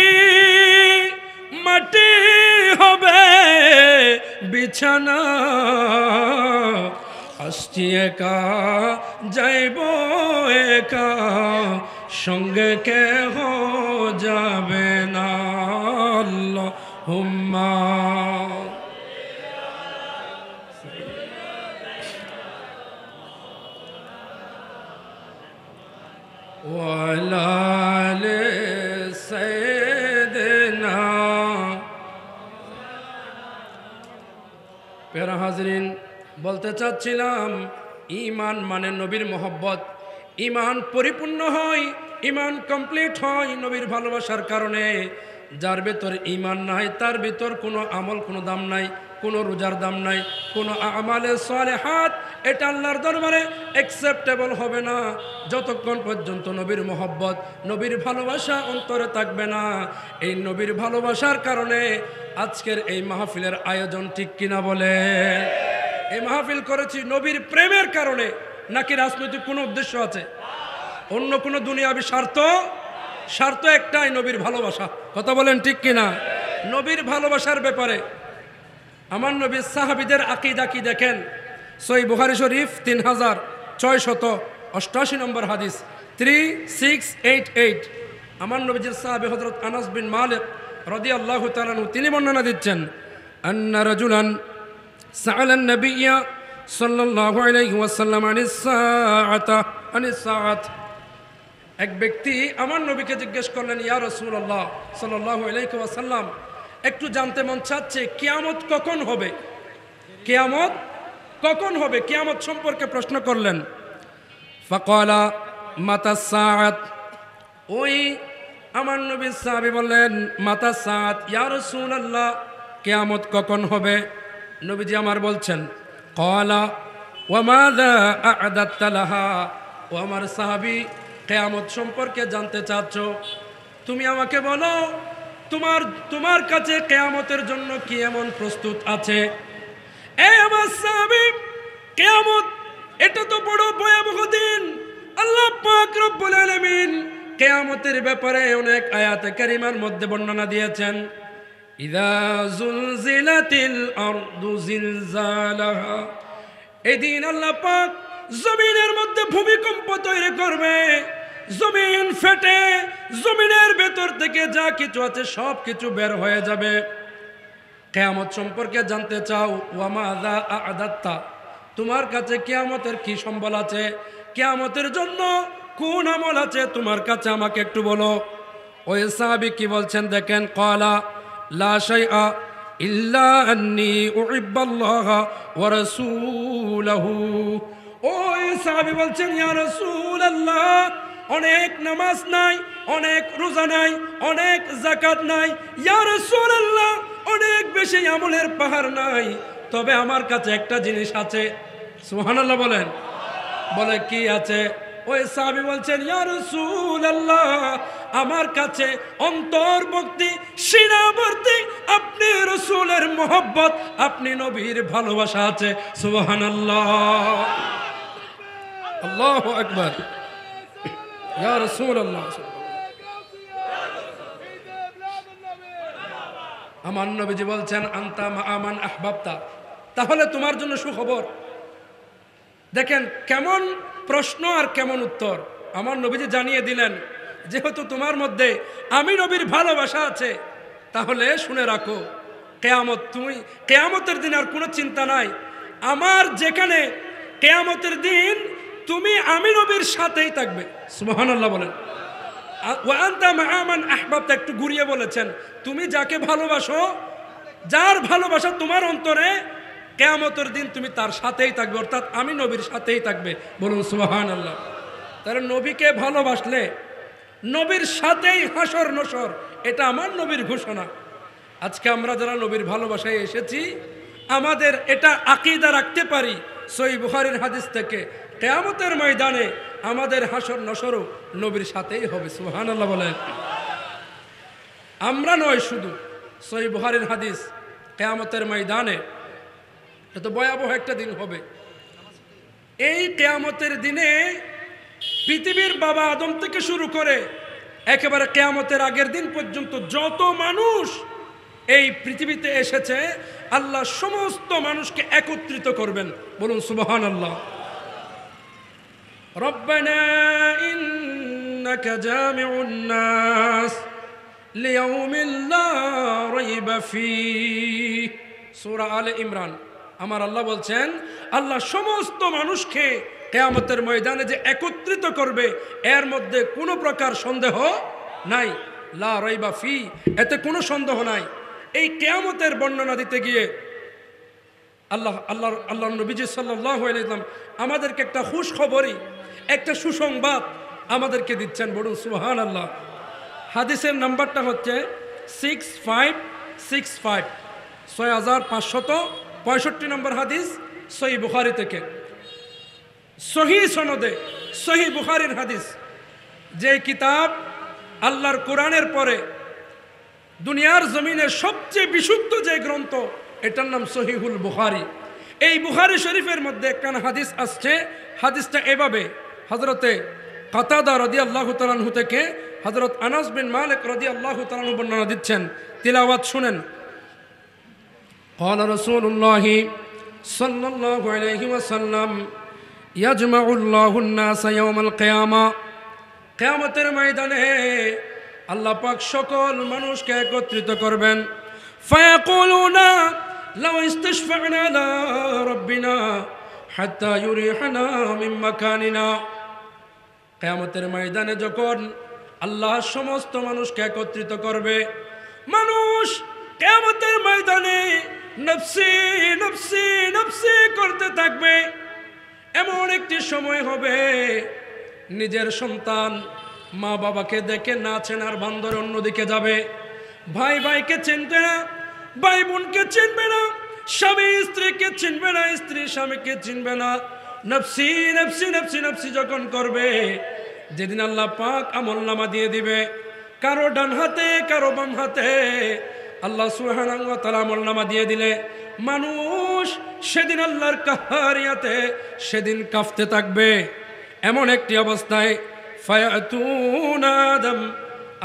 মাটি হবে বিছানা, আসছি একা যাইব একা, সঙ্গে কেহ যাবে না। আল্লাহুম্মা ওয়ালা আলি সাইয়্যিদিনা। প্যারা হাজরিন, বলতে চাচ্ছিলাম ঈমান মানে নবীর মহব্বত। ঈমান পরিপূর্ণ হয়, ঈমান কমপ্লিট হয় নবীর ভালোবাসার কারণে। যার ভেতর ঈমান নাই তার ভেতর কোনো আমল কোনো দাম নাই, কোনো রোজার দাম নাই, কোনো আমালে সালেহাত এটা আল্লাহর দরবারে অ্যাকসেপ্টেবল হবে না যতক্ষণ পর্যন্ত নবীর মহব্বত নবীর ভালোবাসা অন্তরে থাকবে না। এই নবীর ভালোবাসার কারণে আজকের এই মাহফিলের আয়োজন, ঠিক কিনা বলে? এই মাহফিল করেছি নবীর প্রেমের কারণে, নাকি রাজনৈতিক কোনো উদ্দেশ্য আছে? অন্য কোনো দুনিয়াবি স্বার্থ? স্বার্থ একটাই, নবীর ভালোবাসা। কথা বলেন ঠিক কিনা? নবীর ভালোবাসার ব্যাপারে আমার নবীর সাহাবীদের আকীদা কি দেখেন। সহিহ বুখারী শরীফ 3688 নম্বর হাদিস 3688। আমার নবীজির সাহাবী হযরত আনাস বিন মালিক রাদিয়াল্লাহু তাআলা আনহু তিনি বর্ণনা দিচ্ছেন, আন্না রাজুলান সাআলান নবিয়্য সাল্লাল্লাহু আলাইহি ওয়াসাল্লাম আনিস সাআত। এক ব্যক্তি আমার নবীকে জিজ্ঞেস করলেন, ইয়া রাসূলুল্লাহ সাল্লাল্লাহু আলাইহি ওয়াসাল্লাম, একটু জানতে মন চাচ্ছে কিয়ামত কখন হবে, কিয়ামত কখন হবে, কিয়ামত সম্পর্কে প্রশ্ন করলেন। ফাকালা মাতাস সাআত। ওই আমার নবীর সাহাবী বললেন, মাতাস সাআত ইয়া রাসূলুল্লাহ, কিয়ামত কখন হবে? নবীজি আমার বলছেন, ক্বালা ওয়া মাযা আ'দাদতা লাহা। ও আমার সাহাবী, কিয়ামত সম্পর্কে জানতে চাচ্ছ, তুমি আমাকে বলো তোমার কাছে কিয়ামতের জন্য কি এমন প্রস্তুত আছে? এই আমার সাহাবী, কিয়ামত এটা তো বড় ভয়াবহ দিন। আল্লাহ পাক রব্বুল আলামিন কিয়ামতের ব্যাপারে অনেক আয়াতে কারিমার মধ্যে বর্ণনা দিয়েছেন। ইযা যুলজিলাতিল আরদু জিলজালাহা। এদিন আল্লাহ পাক জমিনের মধ্যে ভূমিকম্প তৈরি করবে, জমিন ফেটে জমিনের ভেতর থেকে যা কিছু আছে সব কিছু বের হয়ে যাবে। কিয়ামত সম্পর্কে জানতে চাও, ওয়া মাযা আ'দাদতা, তোমার কাছে কিয়ামতের কি সম্বল আছে, কিয়ামতের জন্য কোন আমল আছে তোমার কাছে আমাকে একটু বলো। ওই সাহাবী কি বলছেন দেখেন, ক্বালা লা শাইআ ইল্লা আন্নী উহিব্বুল্লাহ ওয়া রাসূলহু। ওই সাহাবী বলছেন, ইয়া রাসূলুল্লাহ, অনেক নামাজ নাই, অনেক রোজা নাই, অনেক যাকাত নাই, ইয়া রাসূলুল্লাহ, অনেক বেশি আমলের পাহাড় নাই, তবে আমার কাছে একটা জিনিস আছে। সুবহানাল্লাহ বলেন। বলে কি আছে? ওই সাহাবী বলছেন, ইয়া রাসূলুল্লাহ, আমার কাছে অন্তর্ভুক্তি সীমাবর্তী আপনি রাসূলের মহব্বত, আপনি নবীর ভালোবাসা আছে। সুবহানাল্লাহ, আল্লাহু আকবার, ইয়া রাসূলুল্লাহ। আমার নবীজি বলছেন আনতা মা আমান আহবাবতা, তাহলে তোমার জন্য সুখবর। দেখেন কেমন প্রশ্ন আর কেমন উত্তর। আমার নবীজি জানিয়ে দিলেন যেহেতু তোমার মধ্যে আমি নবীর ভালোবাসা আছে, তাহলে শুনে রাখো কিয়ামত, তুমি কিয়ামতের দিন আর কোনো চিন্তা নাই। আমার যেখানে কিয়ামতের দিন তুমি আমি নবীর সাথেই থাকবে। সুবহানাল্লাহ বলেন। ওয়া আনতা মা আমান আহবাবতা একটু ঘুরিয়ে বলেছেন, তুমি যাকে ভালোবাসো, যার ভালোবাসা তোমার অন্তরে, কিয়ামতের দিন তুমি তার সাথেই থাকবে, অর্থাৎ আমি নবীর সাথেই থাকবে। বলুন সুবহানাল্লাহ। তাহলে নবীকে ভালোবাসলে নবীর সাথেই হাসর নসর, এটা আমার নবীর ঘোষণা। আজকে আমরা যারা নবীর ভালোবাসায় এসেছি, আমাদের এটা আকীদা রাখতে পারি সহিহ বুখারীর হাদিস থেকে, কিয়ামতের ময়দানে আমাদের হাসর নসরও নবীর সাথেই হবে। সুবহানাল্লাহ বলেন। আমরা নয় শুধু, সহিহ বুখারীর হাদিস, কিয়ামতের ময়দানে এত ভয়াবহ একটা দিন হবে। এই কিয়ামতের দিনে পৃথিবীর বাবা আদম থেকে শুরু করে একেবারে কিয়ামতের আগের দিন পর্যন্ত যত মানুষ এই পৃথিবীতে এসেছে, আল্লাহ সমস্ত মানুষকে একত্রিত করবেন। বলুন সুবহানাল্লাহ। রব্বানা ইন্নাকা জামিউন নাস লিয়াউমিন লা রাইবা ফীহ, সূরা আলে ইমরান। আমার আল্লাহ বলছেন, আল্লাহ সমস্ত মানুষকে কিয়ামতের ময়দানে যে একত্রিত করবে, এর মধ্যে কোনো প্রকার সন্দেহ নাই। লা রাইবা ফী, এতে কোনো সন্দেহ নাই। এই কিয়ামতের বর্ণনা দিতে গিয়ে আল্লাহ নবীজি সাল্লাল্লাহু আলাইহি ওয়াসাল্লাম আমাদেরকে একটা খুশখবরি, একটা সুসংবাদ আমাদেরকে দিচ্ছেন। বলুন সুবহানাল্লাহ। হাদিসের নাম্বারটা হচ্ছে 6565, 6565 নম্বর হাদিস, সহিহ বুখারী থেকে, সহিহ সনদে, সহিহ বুখারীর হাদিস। যে কিতাব আল্লাহর কোরআনের পরে দুনিয়ার জমিনের সবচেয়ে বিশুদ্ধ যে গ্রন্থ, এটার নাম সহিহুল বুখারী। এই বুখারী শরীফের মধ্যে একটা হাদিস আসছে। হাদিসটা এভাবে, হযরতে কাতাদা রাদিয়াল্লাহু তাআলা আনহু থেকে হযরত আনাস বিন মালিক রাদিয়াল্লাহু তাআলা আনহু বর্ণনা দিচ্ছেন। তিলাওয়াত শুনেন। قال رسول الله صلى الله عليه وسلم يجمع الله الناس يوم القيامة, কিয়ামতের ময়দানে আল্লাহ পাক সকল মানুষকে একত্রিত করবেন। ফায়াকুলুনা লাউ ইস্তাশফা'না লা রাব্বিনা হাত্তা ইউরিহানা মিন মাকানিনা। কিয়ামতের ময়দানে যখন আল্লাহ সমস্ত মানুষকে একত্রিত করবে, মানুষ কিয়ামতের ময়দানে নফসি নফসি নফসি করতে থাকবে। এমন একটি সময় হবে, নিজের সন্তান মা বাবাকে দেখে না চেনার বান্দর অন্যদিকে যাবে, ভাই ভাইকে চিনবে না, ভাই বোনকে চিনবে না, স্বামী স্ত্রীকে চিনবে না, স্ত্রী স্বামীকে চিনবে না। নফসি নফসি নফসি নফসি যখন করবে, যেদিন আল্লাহ পাক আমলনামা দিয়ে দিবে, কারো ডান হাতে কারো বাম হাতে আল্লাহ সুবহানাহু ওয়া তাআলা আমলনামা দিয়ে দিলে, মানুষ সেদিন আল্লাহর কাহারিয়াতে সেদিন কাঁপতে থাকবে। এমন একটি অবস্থায় ফায়াতুনা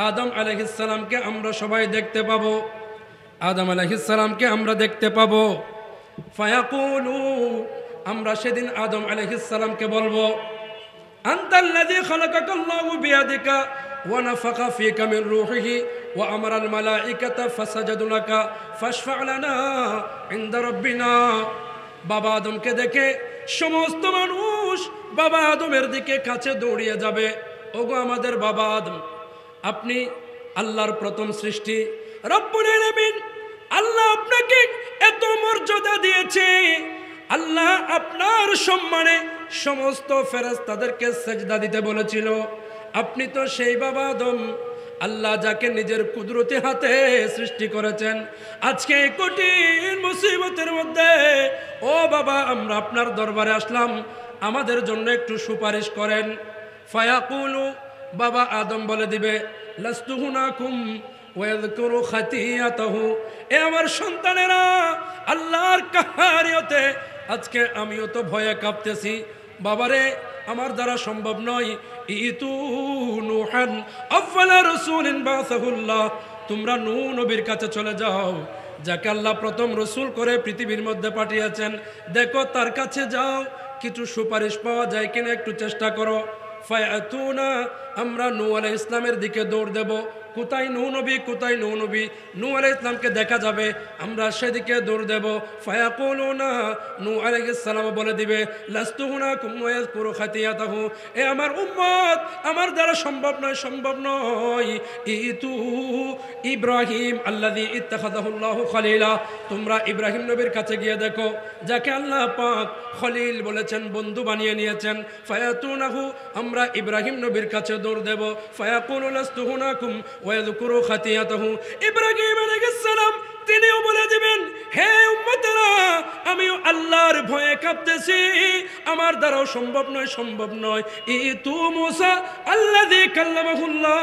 আদম আলাইহিস সালামকে আমরা সবাই দেখতে পাবো, আদম আলাইহিস সালামকে আমরা দেখতে পাবো। ফায়াকুলু, আমরা সেদিন আদম আলাইহিস সালামকে বলবো, আনতাল্লাযী খালাকাকাল্লাহু বিয়াদিকা ওয়া নাফাখা ফীকা মিন রূহিহি ওয়া আমারাল মালাইকাতা ফাসাজাদু লাকা ফাশফা' লানা ইনদা রাব্বিনা। বাবা আদমকে দেখে সমস্ত মানুষ বাবা আদমের দিকে কাছে দৌড়িয়ে যাবে। ওগো আমাদের বাবা আদম, আপনি আল্লাহর প্রথম সৃষ্টি, রব্বুল আলামিন আল্লাহ আপনাকে এত মর্যাদা দিয়েছে, আল্লাহ আপনার সম্মানে সমস্ত ফেরেশতাদেরকে সেজদা দিতে বলেছিল। আপনি তো সেই বাবা আদম, আল্লাহ যাকে নিজের কুদরতি হাতে সৃষ্টি করেছেন। আজকে এই কঠিন মুসিবতের মধ্যে ও বাবা, আমরা আপনার দরবারে আসলাম, আমাদের জন্য একটু সুপারিশ করেন। ফায়াকুলু, বাবা আদম বলে দিবে লাস্তু হুনাকুম ওয়াযকুরু খাতিয়াতাহু, এ আমার সন্তানেরা, আল্লাহর কাহারিয়তে আজকে আমিও তো ভয়ে কাঁপতেছি। বাবারে, আমার দ্বারা সম্ভব নয়। ইতু নূহান আফলা রাসূলিন বাসাহুল্লাহ, তোমরা নূহ নবীর কাছে চলে যাও, যাকে আল্লাহ প্রথম রসুল করে পৃথিবীর মধ্যে পাঠিয়েছেন। দেখো তার কাছে যাও, কিছু সুপারিশ পাওয়া যায় কিনা একটু চেষ্টা করো। ফায়াতুনা, আমরা নূহ আলাইহিস ইসলামের দিকে দৌড় দেব। কোথায় নূহ নবী, কোথায় নূহ নবী? নূহ আলাইহিস ইসলামকে দেখা যাবে, আমরা সেদিকে দৌড় দেব। ফায়াকুলুনা, নূহ আলাইহিস সালাম বলে দিবে লাস্তু হুনাকুম ওয়াযকুরু খাতিয়াতাহু, এ আমার উম্মত, আমার দ্বারা সম্ভব নয়, সম্ভব নয়। ইতু ইব্রাহিম আল্লাযী ইত্তাখাযাহুল্লাহু খলিলা, তোমরা ইব্রাহিম নবীর কাছে গিয়ে দেখো, যাকে আল্লাহ পাক খলিল বলেছেন, বন্ধু বানিয়ে নিয়েছেন। ফায়াতুনাহু, আমরা ইব্রাহিম নবীর কাছে দৌড় দেব। ফায়াকুলু লাস্তু হুনাকুম ওয়াযকুরু খাতিয়াতাহু, ইব্রাহিম আলাইহিস সালাম তিনিও বলে দিবেন, হে উম্মতেরা, আমিও আল্লাহর ভয়ে কাঁপতেছি, আমার দ্বারাও সম্ভব নয়, সম্ভব নয়। ইতু মূসা আল্লাযী কাল্লামাহুল্লাহ,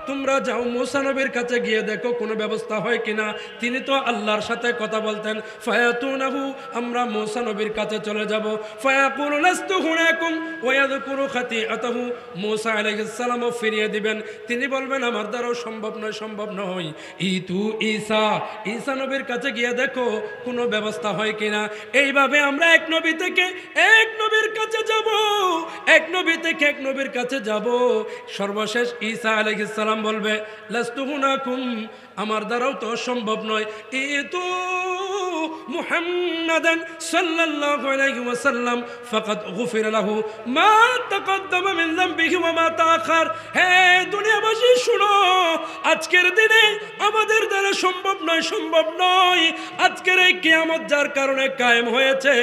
তোমরা যাও মূসা নবীর কাছে গিয়ে দেখো কোনো ব্যবস্থা হয় কিনা, তিনি তো আল্লাহর সাথে কথা বলতেন। ফায়াতুনাহু, আমরা মূসা নবীর কাছে চলে যাব। ফায়াকুলু লাস্তু হুনাকুম ওয়াযকুরু খাতিয়াতাহু, মূসা আলাইহিস সালামও ফিরিয়ে দিবেন, তিনি বলবেন আমার দ্বারাও সম্ভব নয়, সম্ভব নয়। ইতু ঈসা, ঈসা নবীর কাছে গিয়ে দেখো কোনো ব্যবস্থা হয় কিনা। এইভাবে আমরা এক নবী থেকে এক নবীর কাছে যাব, এক নবী থেকে এক নবীর কাছে যাব। সর্বশেষ ঈসা আলাইহিস সালাম বলবে লাস্তু হুনাকুম, আমার দ্বারাও তো সম্ভব নয়। ইতু মুহাম্মাদান সাল্লাল্লাহু আলাইহি ওয়াসাল্লাম ফাকাদ গুফিরা লাহু মা তাকদ্দামা মিন যামবিহি ওয়া মা তাআখার। হে দুনিয়াবাসী শুনো, আজকের দিনে আমাদের দ্বারা সম্ভব নয়, সম্ভব নয়। আজকের এই কিয়ামত যার কারণে কায়েম হয়েছে,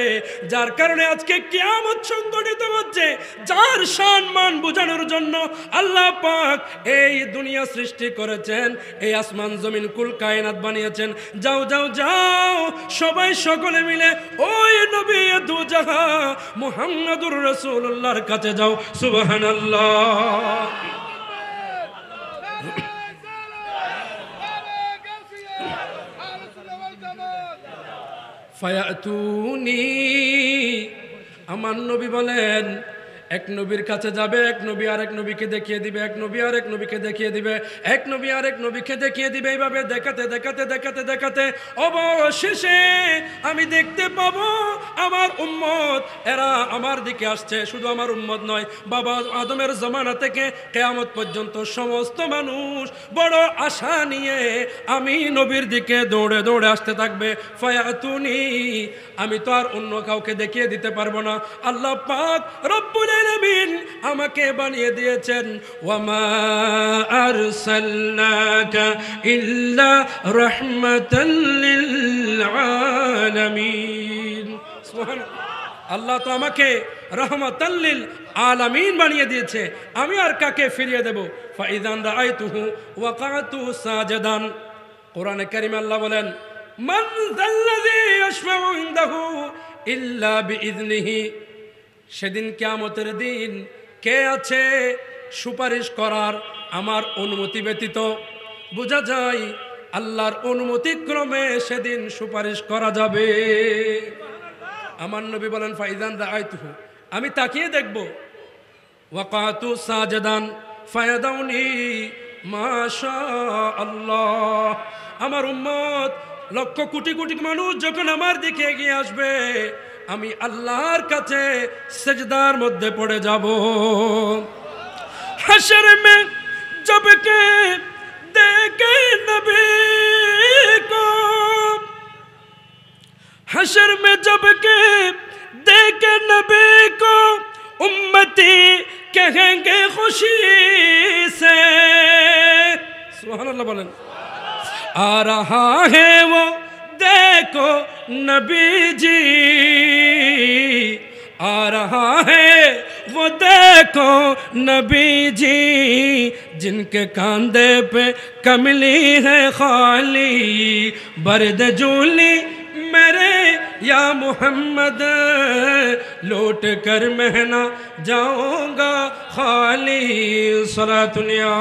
যার কারণে আজকে কিয়ামত সংগঠিত হচ্ছে, যার সম্মান বোঝানোর জন্য আল্লাহ পাক এই দুনিয়া সৃষ্টি করেছেন, এই আসমান জমিন কুল কায়নাত বানিয়েছেন। যাও যাও যাও, সবাই সকলে মিলে ওই নবী দু জাহা মুহাম্মাদুর রাসূলুল্লাহর কাছে যাও। সুবহানাল্লাহ। ফায়াতুনি, আমার নবী বলেন, এক নবীর কাছে যাবে, এক নবী আরেক নবীকে দেখিয়ে দিবে, এক নবী আরেক নবীকে দেখিয়ে দিবে, এক নবী আরেক নবীকে দেখিয়ে দিবে। এইভাবে দেখাতে দেখাতে দেখাতে দেখাতে অবশেষে আমি দেখতে পাবো আমার উম্মত, এরা আমার দিকে আসছে। শুধু আমার উম্মত নয়, বাবা আদমের জমানা থেকে কিয়ামত পর্যন্ত সমস্ত মানুষ বড় আশা নিয়ে আমি নবীর দিকে দৌড়ে দৌড়ে আসতে থাকবে। ফায়াতুনি, আমি তো আর অন্য কাউকে দেখিয়ে দিতে পারবো না, আল্লাহ পাক রব্বুল আলামিন আমাকে বানিয়ে দিয়েছেন। ওয়ামা আরসালনাকা ইল্লা রাহমাতাল লিল আলামিন। সুবহানাল্লাহ, আল্লাহ তো আমাকে রাহমাতাল লিল আলামিন বানিয়ে দিয়েছে, আমি আর কাকে ফিরিয়ে দেব? ফাইযান রাআইতুহু ওয়াকাতু সাজিদান। কোরআনে কারীমে আল্লাহ বলেন, মান যাল্লাযী ইয়াশফাউ ইনদাহু ইল্লা বিইযনিহি। সেদিন কিয়ামতের দিন কে আছে সুপারিশ করার আমার অনুমতি ব্যতীত? বোঝা যায় আল্লাহর অনুমতি ক্রমে সেদিন সুপারিশ করা যাবে। আমার নবী বলেন ফাইজান রাআইতুহু, আমি তাকিয়ে দেখব। ওয়াকাতু সাজিদান ফায়াদাউনি মাশা আল্লাহ। আমার উম্মত লক্ষ কোটি কোটি মানুষ যখন আমার দিকে এগিয়ে আসবে, আমি আল্লাহর কাছে সেজদার মধ্যে পড়ে যাব। হাশর মে জব কে দেখে নবী কো, হাশর মে জব কে দেখে নবী কো উম্মতি কহেंगे खुशी से। सुभान अल्लाह बोलें। आ रहा है वो देखो नबी जी, आ रहा है वो देखो नबी जी, जिनके कांधे पे कमली है खाली, बर्द जूली मेरे یا محمد لوٹ کر میں نہ جاؤں گا خالی صلاۃ یا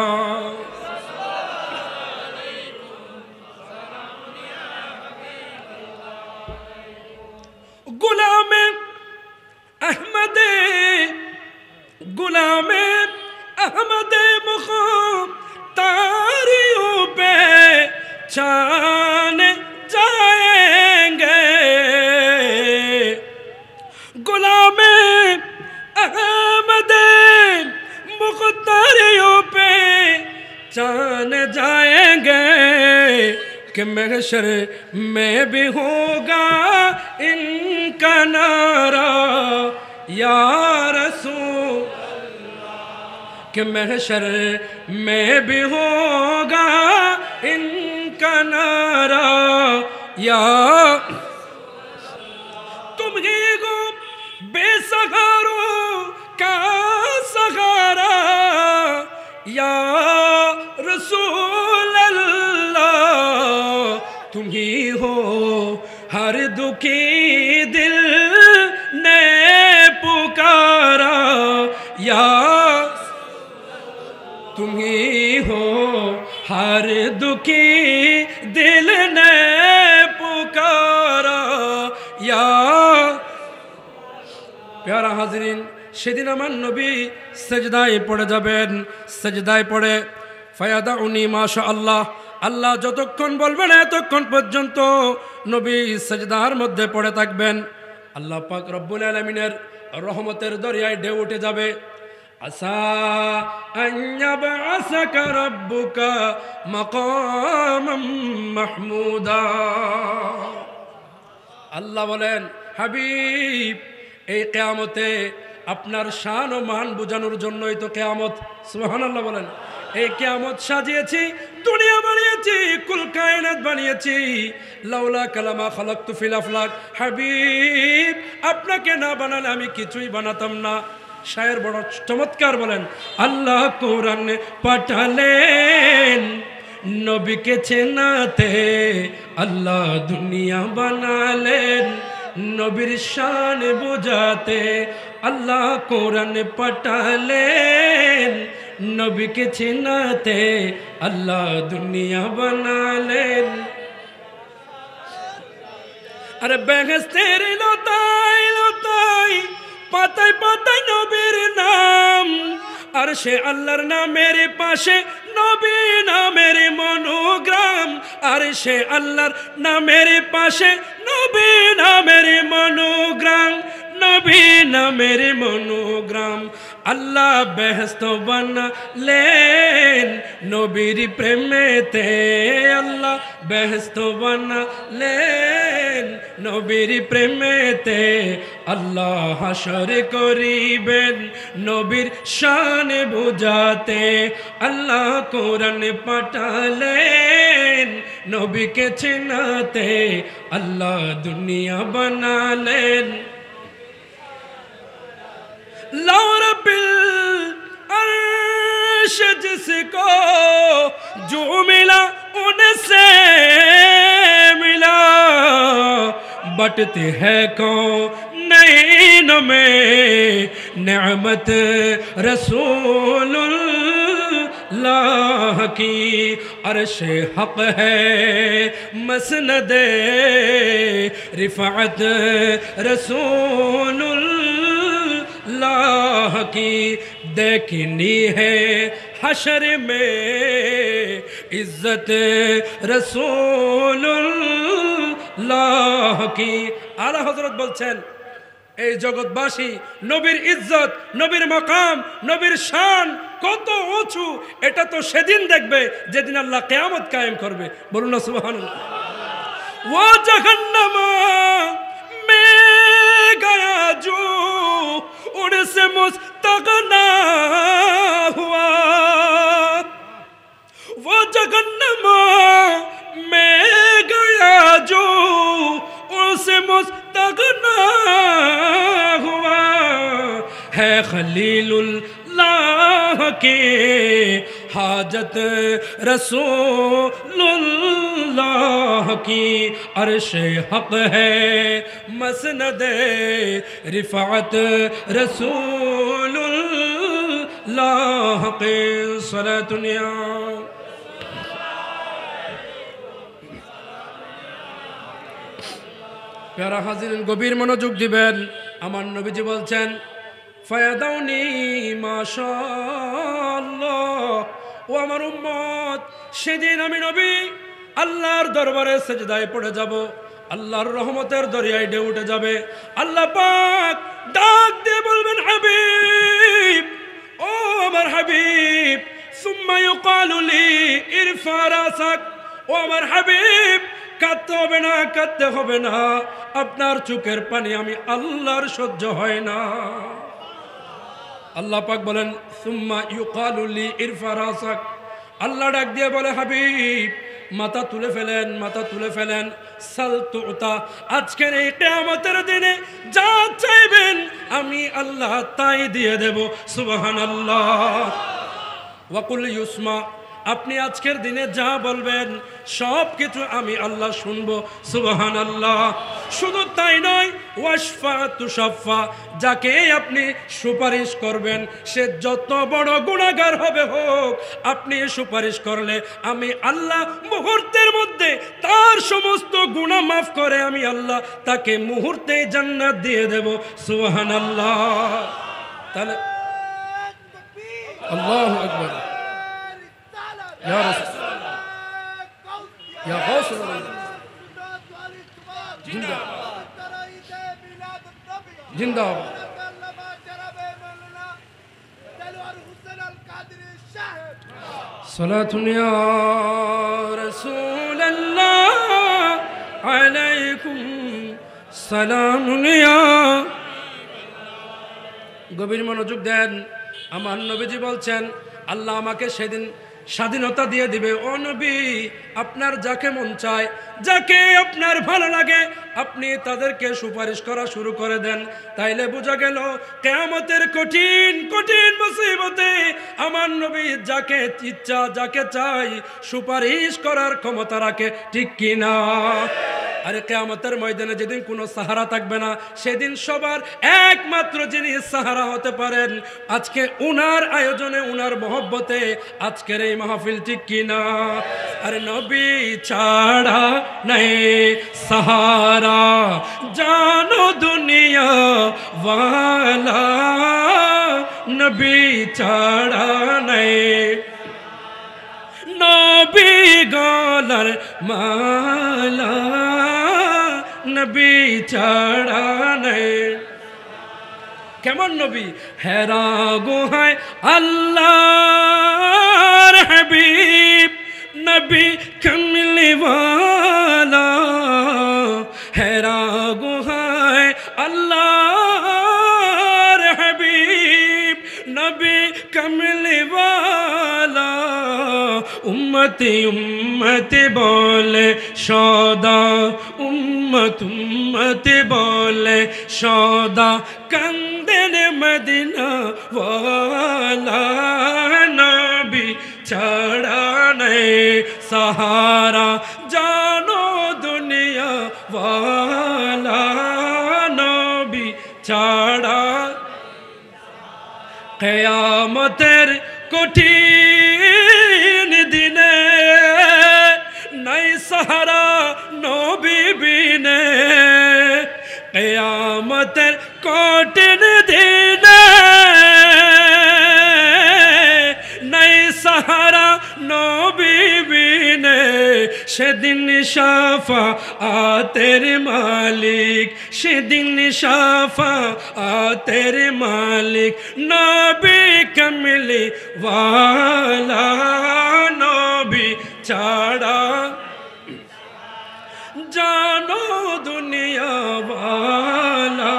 غلام احمد غلام احمد مختاریوں پہ چان جائیں گے غلام احمد مختاریوں پہ چان جائیں گے کہ محشر میں بھی ہوگا ان کا نعرہ یا رسول کہ محشر میں بھی ہوگا ان کا نعرہ یا تم ہی ہو بے سہاروں کا سہارا یا رسول اللہ تم ہی ہو ہر دکھی دل نے پکارا یا تم ہی ہو ہر دکھی دل نے پکارا یا پیارا حاضرین সেদিন আমার নবী সেজদায় পড়ে যাবেন সেজদায় পড়ে ফায়াদাউনি মাশাআল্লাহ আল্লাহ যতক্ষণ বলবেন এতক্ষণ পর্যন্ত নবী সেজদার মধ্যে পড়ে থাকবেন আল্লাহ পাক রব্বুল আলামিনের রহমতের দরিয়ায় ঢেউ উঠে যাবে আসা আন ইয়াবআসাকা রাব্বুকা মাকামাম মাহমুদা আল্লাহ বলেন হাবিব এই কিয়ামতে আপনার শান ও মান বোঝানোর জন্যই তো কিয়ামত সুবহানাল্লাহ বলেন এই কিয়ামত সাজিয়েছি দুনিয়া বানিয়েছি কুল কায়নাত বানিয়েছি লাউলা কালামা খালাকতু ফিল আফলাক হাবিব আপনাকে না বানালে আমি কিছুই বানাতাম না শায়ের বড় চমৎকার বলেন আল্লাহ কোরআন পাঠালেন নবীকে চেনাতে আল্লাহ দুনিয়া বানালেন নবীর শান বোঝাতে আল্লাহ কোরআন পাঠালেন নবীকে চেনাতে আল্লাহ দুনিয়া বানালেন আরে বেহেশতের লতায় লতায় পাতায় পাতায় নবীর নাম আর সে আল্লাহর নামের পাশে নবী নামের মনোগ্রাম আর সে আল্লাহর নামের পাশে নবী নামের মনোগ্রাম নবী নামের মনোগ্রাম আল্লাহ বেহেশত বানালেন নবীর প্রেমেতে আল্লাহ বেহেশত বানালেন নবীর প্রেমেতে আল্লাহ হাসর করিবেন নবীর শান বুঝাতে আল্লাহ কোরআন পাঠালেন নবীকে চেনাতে আল্লাহ দুনিয়া বানালেন لو رب العرش جس کو جو ملا ان سے ملا بٹتے ہے کونین میں نعمت رسول اللہ کی عرش حق ہے مسند رفعت رسول اللہ کی دیکھنی ہے حشر میں عزت رسول اللہ کی আলা হযরত বলছেন এই জগৎবাসী নবীর ইজ্জত নবীর মাকাম নবীর শান কত উঁচু এটা তো সেদিন দেখবে যেদিন আল্লাহ কিয়ামত কায়েম করবে বলুন না সুবহানাল্লাহ वो जहन्नम में गया जो उनसे मुस्तगना हुआ वो जहन्नम में गया जो उनसे मुस्तगना हुआ है खलीलुल्लाह के हाजत रसूलुल्लाह अल्लाह की अर्श हक है, मसनद रिफात रसूलुल्लाह के सलातुनिया। प्यारा हाजिरिन गभीर मनोযোগ দিবেন। আমার নবীজি বলছেন ফায়াদাউনি মাশাআল্লাহ। ও আমার উম্মত, সেদিন আমি নবী আল্লাহর দরবারে সেজদায় পড়ে যাব, আল্লাহর রহমতের দরিয়ায় ঢেউ উঠে যাবে। আল্লাহ পাক ডাক দিয়ে বলবেন হাবিব, ও আমার হাবিব, সুম্মা ইউকালু লি ইরফা রাসাক। ও আমার হাবিব, কাঁদতে হবে না, কাঁদতে হবে না, আপনার চোখের পানি আমি আল্লাহর সহ্য হয় না। আল্লাহ পাক বলেন সুম্মা ইউকালু লি ইরফা রাসাক। আল্লাহ ডাক দিয়ে বলে হাবিব, মাথা তুলে ফেলেন, মাথা তুলে ফেলেন। সাল তুতা, আজকের এই কিয়ামতের দিনে যা চাইবেন আমি আল্লাহ তাই দিয়ে দেব। সুবহানাল্লাহ। ওয়াকুল ইউসমা, আপনি আজকের দিনে যা বলবেন সব কিছু আমি আল্লাহ শুনবো। সুবহানাল্লাহ। শুধু তাই নয়, ওয়াশফা তুশাফা, যাকে আপনি সুপারিশ করবেন সে যত বড় গুনাহগার হবে হোক, আপনি সুপারিশ করলে আমি আল্লাহ মুহূর্তের মধ্যে তার সমস্ত গুনাহ মাফ করে আমি আল্লাহ তাকে মুহূর্তেই জান্নাত দিয়ে দেব। সুবহানাল্লাহ। তাহলে আল্লাহু আকবার। يا رسول يا غوث जिंदा जिंदा सलातुन या रसूल अल्लाह अलैकुम सलामुन या। গভীর মনোযোগ দেন। আমার নবীজি বলছেন আল্লাহ আমাকে সেদিন স্বাধীনতা দিয়ে দিবে। ও নবী, আপনার যাকে মন চায়, যাকে আপনার ভালো লাগে আপনি তাদেরকে সুপারিশ করা শুরু করে দেন। তাইলে বোঝা গেল কিয়ামতের কঠিন কঠিন মুসিবতে আমার নবী যাকে ইচ্ছা, যাকে চাই সুপারিশ করার ক্ষমতা রাখে, ঠিক কি না? আরে কিয়ামতের ময়দানে যেদিন কোনো সাহারা থাকবে না, সেদিন সবার একমাত্র যিনি সাহারা হতে পারেন আজকে উনার আয়োজনে, উনার মহব্বতে আজকের এই মাহফিল, ঠিক কি না? আরে নবী ছাড়া নাই সাহারা, জানো দুনিয়া ওয়ালা, নবী ছাড়া নাই, নবী গলার মালা, নবী ছাড়া নাই। কেমন নবী? হেরা গুহায় আল্লাহর হাবিব, নবী কমলিওয়ালা, হেরা গুহায় আল্লাহর হাবিব, নবী কমলিওয়ালা। উম্মতে উম্মতে বলে সদা, উম্মত উম্মতে বলে সদা, কান্দেন মদিনা ওয়ালা, নবী ছাড়া নাই সাহারা, জানো দুনিয়া ওয়ালা, নবী ছাড়া। কিয়ামতের কঠিন দিনে নাই সাহারা নবী বিনে, কিয়ামতের কঠিন দিনে নাই সাহারা নবী বিনে। সেদিন শাফাআতের মালিক, সেদিন শাফাআতের মালিক, নবী কমলি ওয়ালা, নবী ছাড়া জানো দুনিয়া ওয়ালা,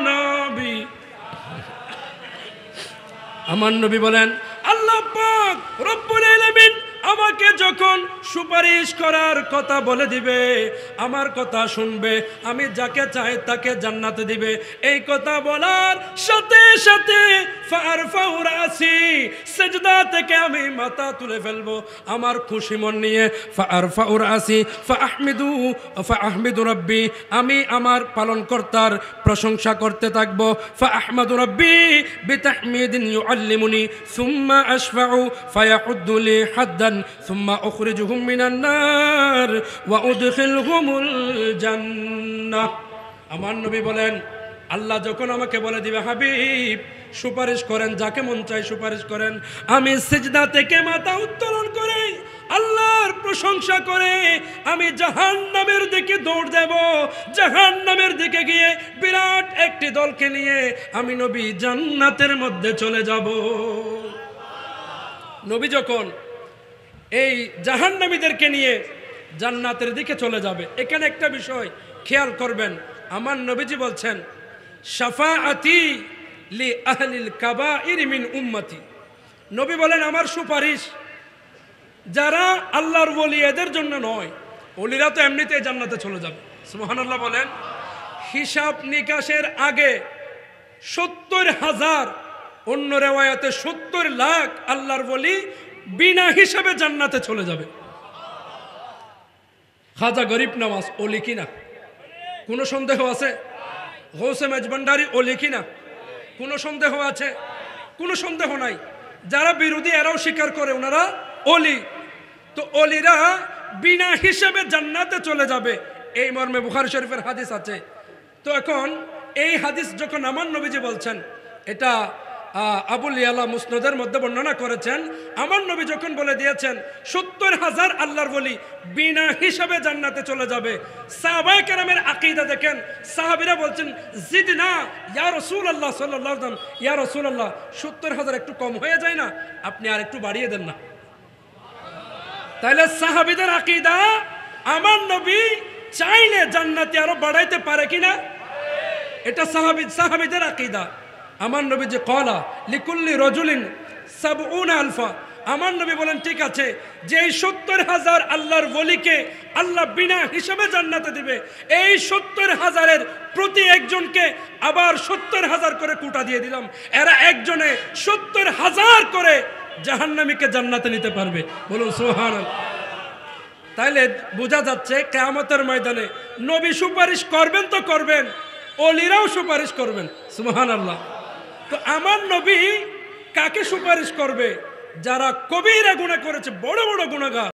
নবী। আমার নবী বলেন আল্লাহ পাক রব্বুল আলামিন আমাকে যখন সুপারিশ করার কথা বলে দিবে, আমার কথা শুনবে, আমি যাকে চাই তাকে জান্নাতে দিবে। এই কথা বলার সাথে সাথে ফারফাউ রাসি, সিজদা থেকে আমি মাথা তুলে ফেলবো আমার খুশি মন নিয়ে। ফারফাউ রাসি ফাআহমিদু রাব্বি, আমি আমার পালনকর্তার প্রশংসা করতে থাকবো। ফাআহমাদু রাব্বি বিতাহমিদিন ইউআল্লিমুনি সুম্মা আশফাউ ফায়াহুদ্দু লি হাদ্দান সুম্মা উখরিজুহুম মিনান নার ওয়া উদখিলহুমুল জান্নাহ। আমার নবী বলেন, আল্লাহ যখন আমাকে বলে দিবে হাবিব সুপারিশ করেন, যাকে মন চাই সুপারিশ করেন, আমি সিজদা থেকে মাথা উত্তোলন করে আল্লাহর প্রশংসা করে আমি জাহান্নামের দিকে দৌড় দেব। জাহান্নামের দিকে গিয়ে বিরাট একটি দলকে নিয়ে আমি নবী জান্নাতের মধ্যে চলে যাব। নবী যখন এই জাহান্নামীদেরকে নিয়ে জান্নাতের দিকে চলে যাবে, এখানে একটা বিষয় খেয়াল করবেন, আমার নবীজি বলছেন শাফাআতি লি আহলিল কাবাইর মিন উম্মতি। নবী বলেন আমার সুপারিশ যারা আল্লাহর ওলি এদের জন্য নয়, ওলিরা তো এমনিতেই জান্নাতে চলে যাবে। সুবহানাল্লাহ বলেন। হিসাব নিকাশের আগে 70,000, অন্য রেওয়ায়াতে 70 লাখ আল্লাহর ওলি বিনা হিসাবে জান্নাতে চলে যাবে। খাজা গরিব নওয়াজ ওলি কিনা কোনো সন্দেহ আছে? গৌসে মেজভান্ডারি ওলি কিনা কোনো সন্দেহ আছে? কোনো সন্দেহ নাই। যারা বিরোধী এরাও স্বীকার করে ওনারা ওলি। তো ওলিরা বিনা হিসেবে জান্নাতে চলে যাবে, এই মর্মে বুখারী শরীফের হাদিস আছে। তো এখন এই হাদিস যখন আমার নবীজি বলছেন, এটা আবুল ইয়ালা মুসনদের মধ্যে বর্ণনা করেছেন, আমার নবী যখন বলে দিয়েছেন 70,000 আল্লাহর ওলি বিনা হিসাবে জান্নাতে চলে যাবে, সাহাবায়ে কেরামের আকীদা দেখেন। সাহাবীরা বলছেন জিদনা ইয়া রাসূলুল্লাহ সাল্লাল্লাহু আলাইহি ওয়াসাল্লাম, ইয়া রাসূলুল্লাহ 70,000 একটু কম হয়ে যায় না, আপনি আর একটু বাড়িয়ে দেন না। তাহলে সাহাবীদের আকীদা আমার নবী চাইলে জান্নাতে আরো বাড়াইতে পারে কিনা, এটা সাহাবীদের আকীদা। আমার নবী যে ক্বালা লিকুল্লি রাজুলিন 70 আলফা, আমার নবী বলেন ঠিক আছে, যে 70,000 আল্লাহর ওলিকে আল্লাহ বিনা হিসাবে জান্নাতে দিবে, এই 70,000-এর প্রতি একজনকে আবার 70,000 করে কোটা দিয়ে দিলাম, এরা একজনে 70,000 করে জাহান্নামীকে জান্নাতে নিতে পারবে। বলুন সুবহানাল্লাহ। তাইলে বোঝা যাচ্ছে কিয়ামতের ময়দানে নবী সুপারিশ করবেন তো করবেন, ওলিরাও সুপারিশ করবেন। সুবহানাল্লাহ। তো আমার নবী কাকে সুপারিশ করবে? যারা কবিরা গুনাহ করেছে, বড় বড় গুনাহগার,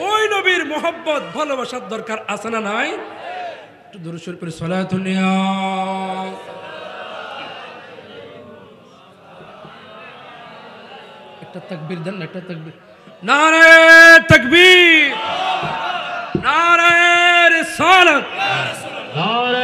ওই নবীর মোহব্বত ভালোবাসার দরকার আছে না নাই? একটু দুরূদ শরীফ পড়ে সালাতুন ইয়া একটা তাকবীর দেন, একটা তাকবীর, নারে তাকবীর, নারে রিসালাত।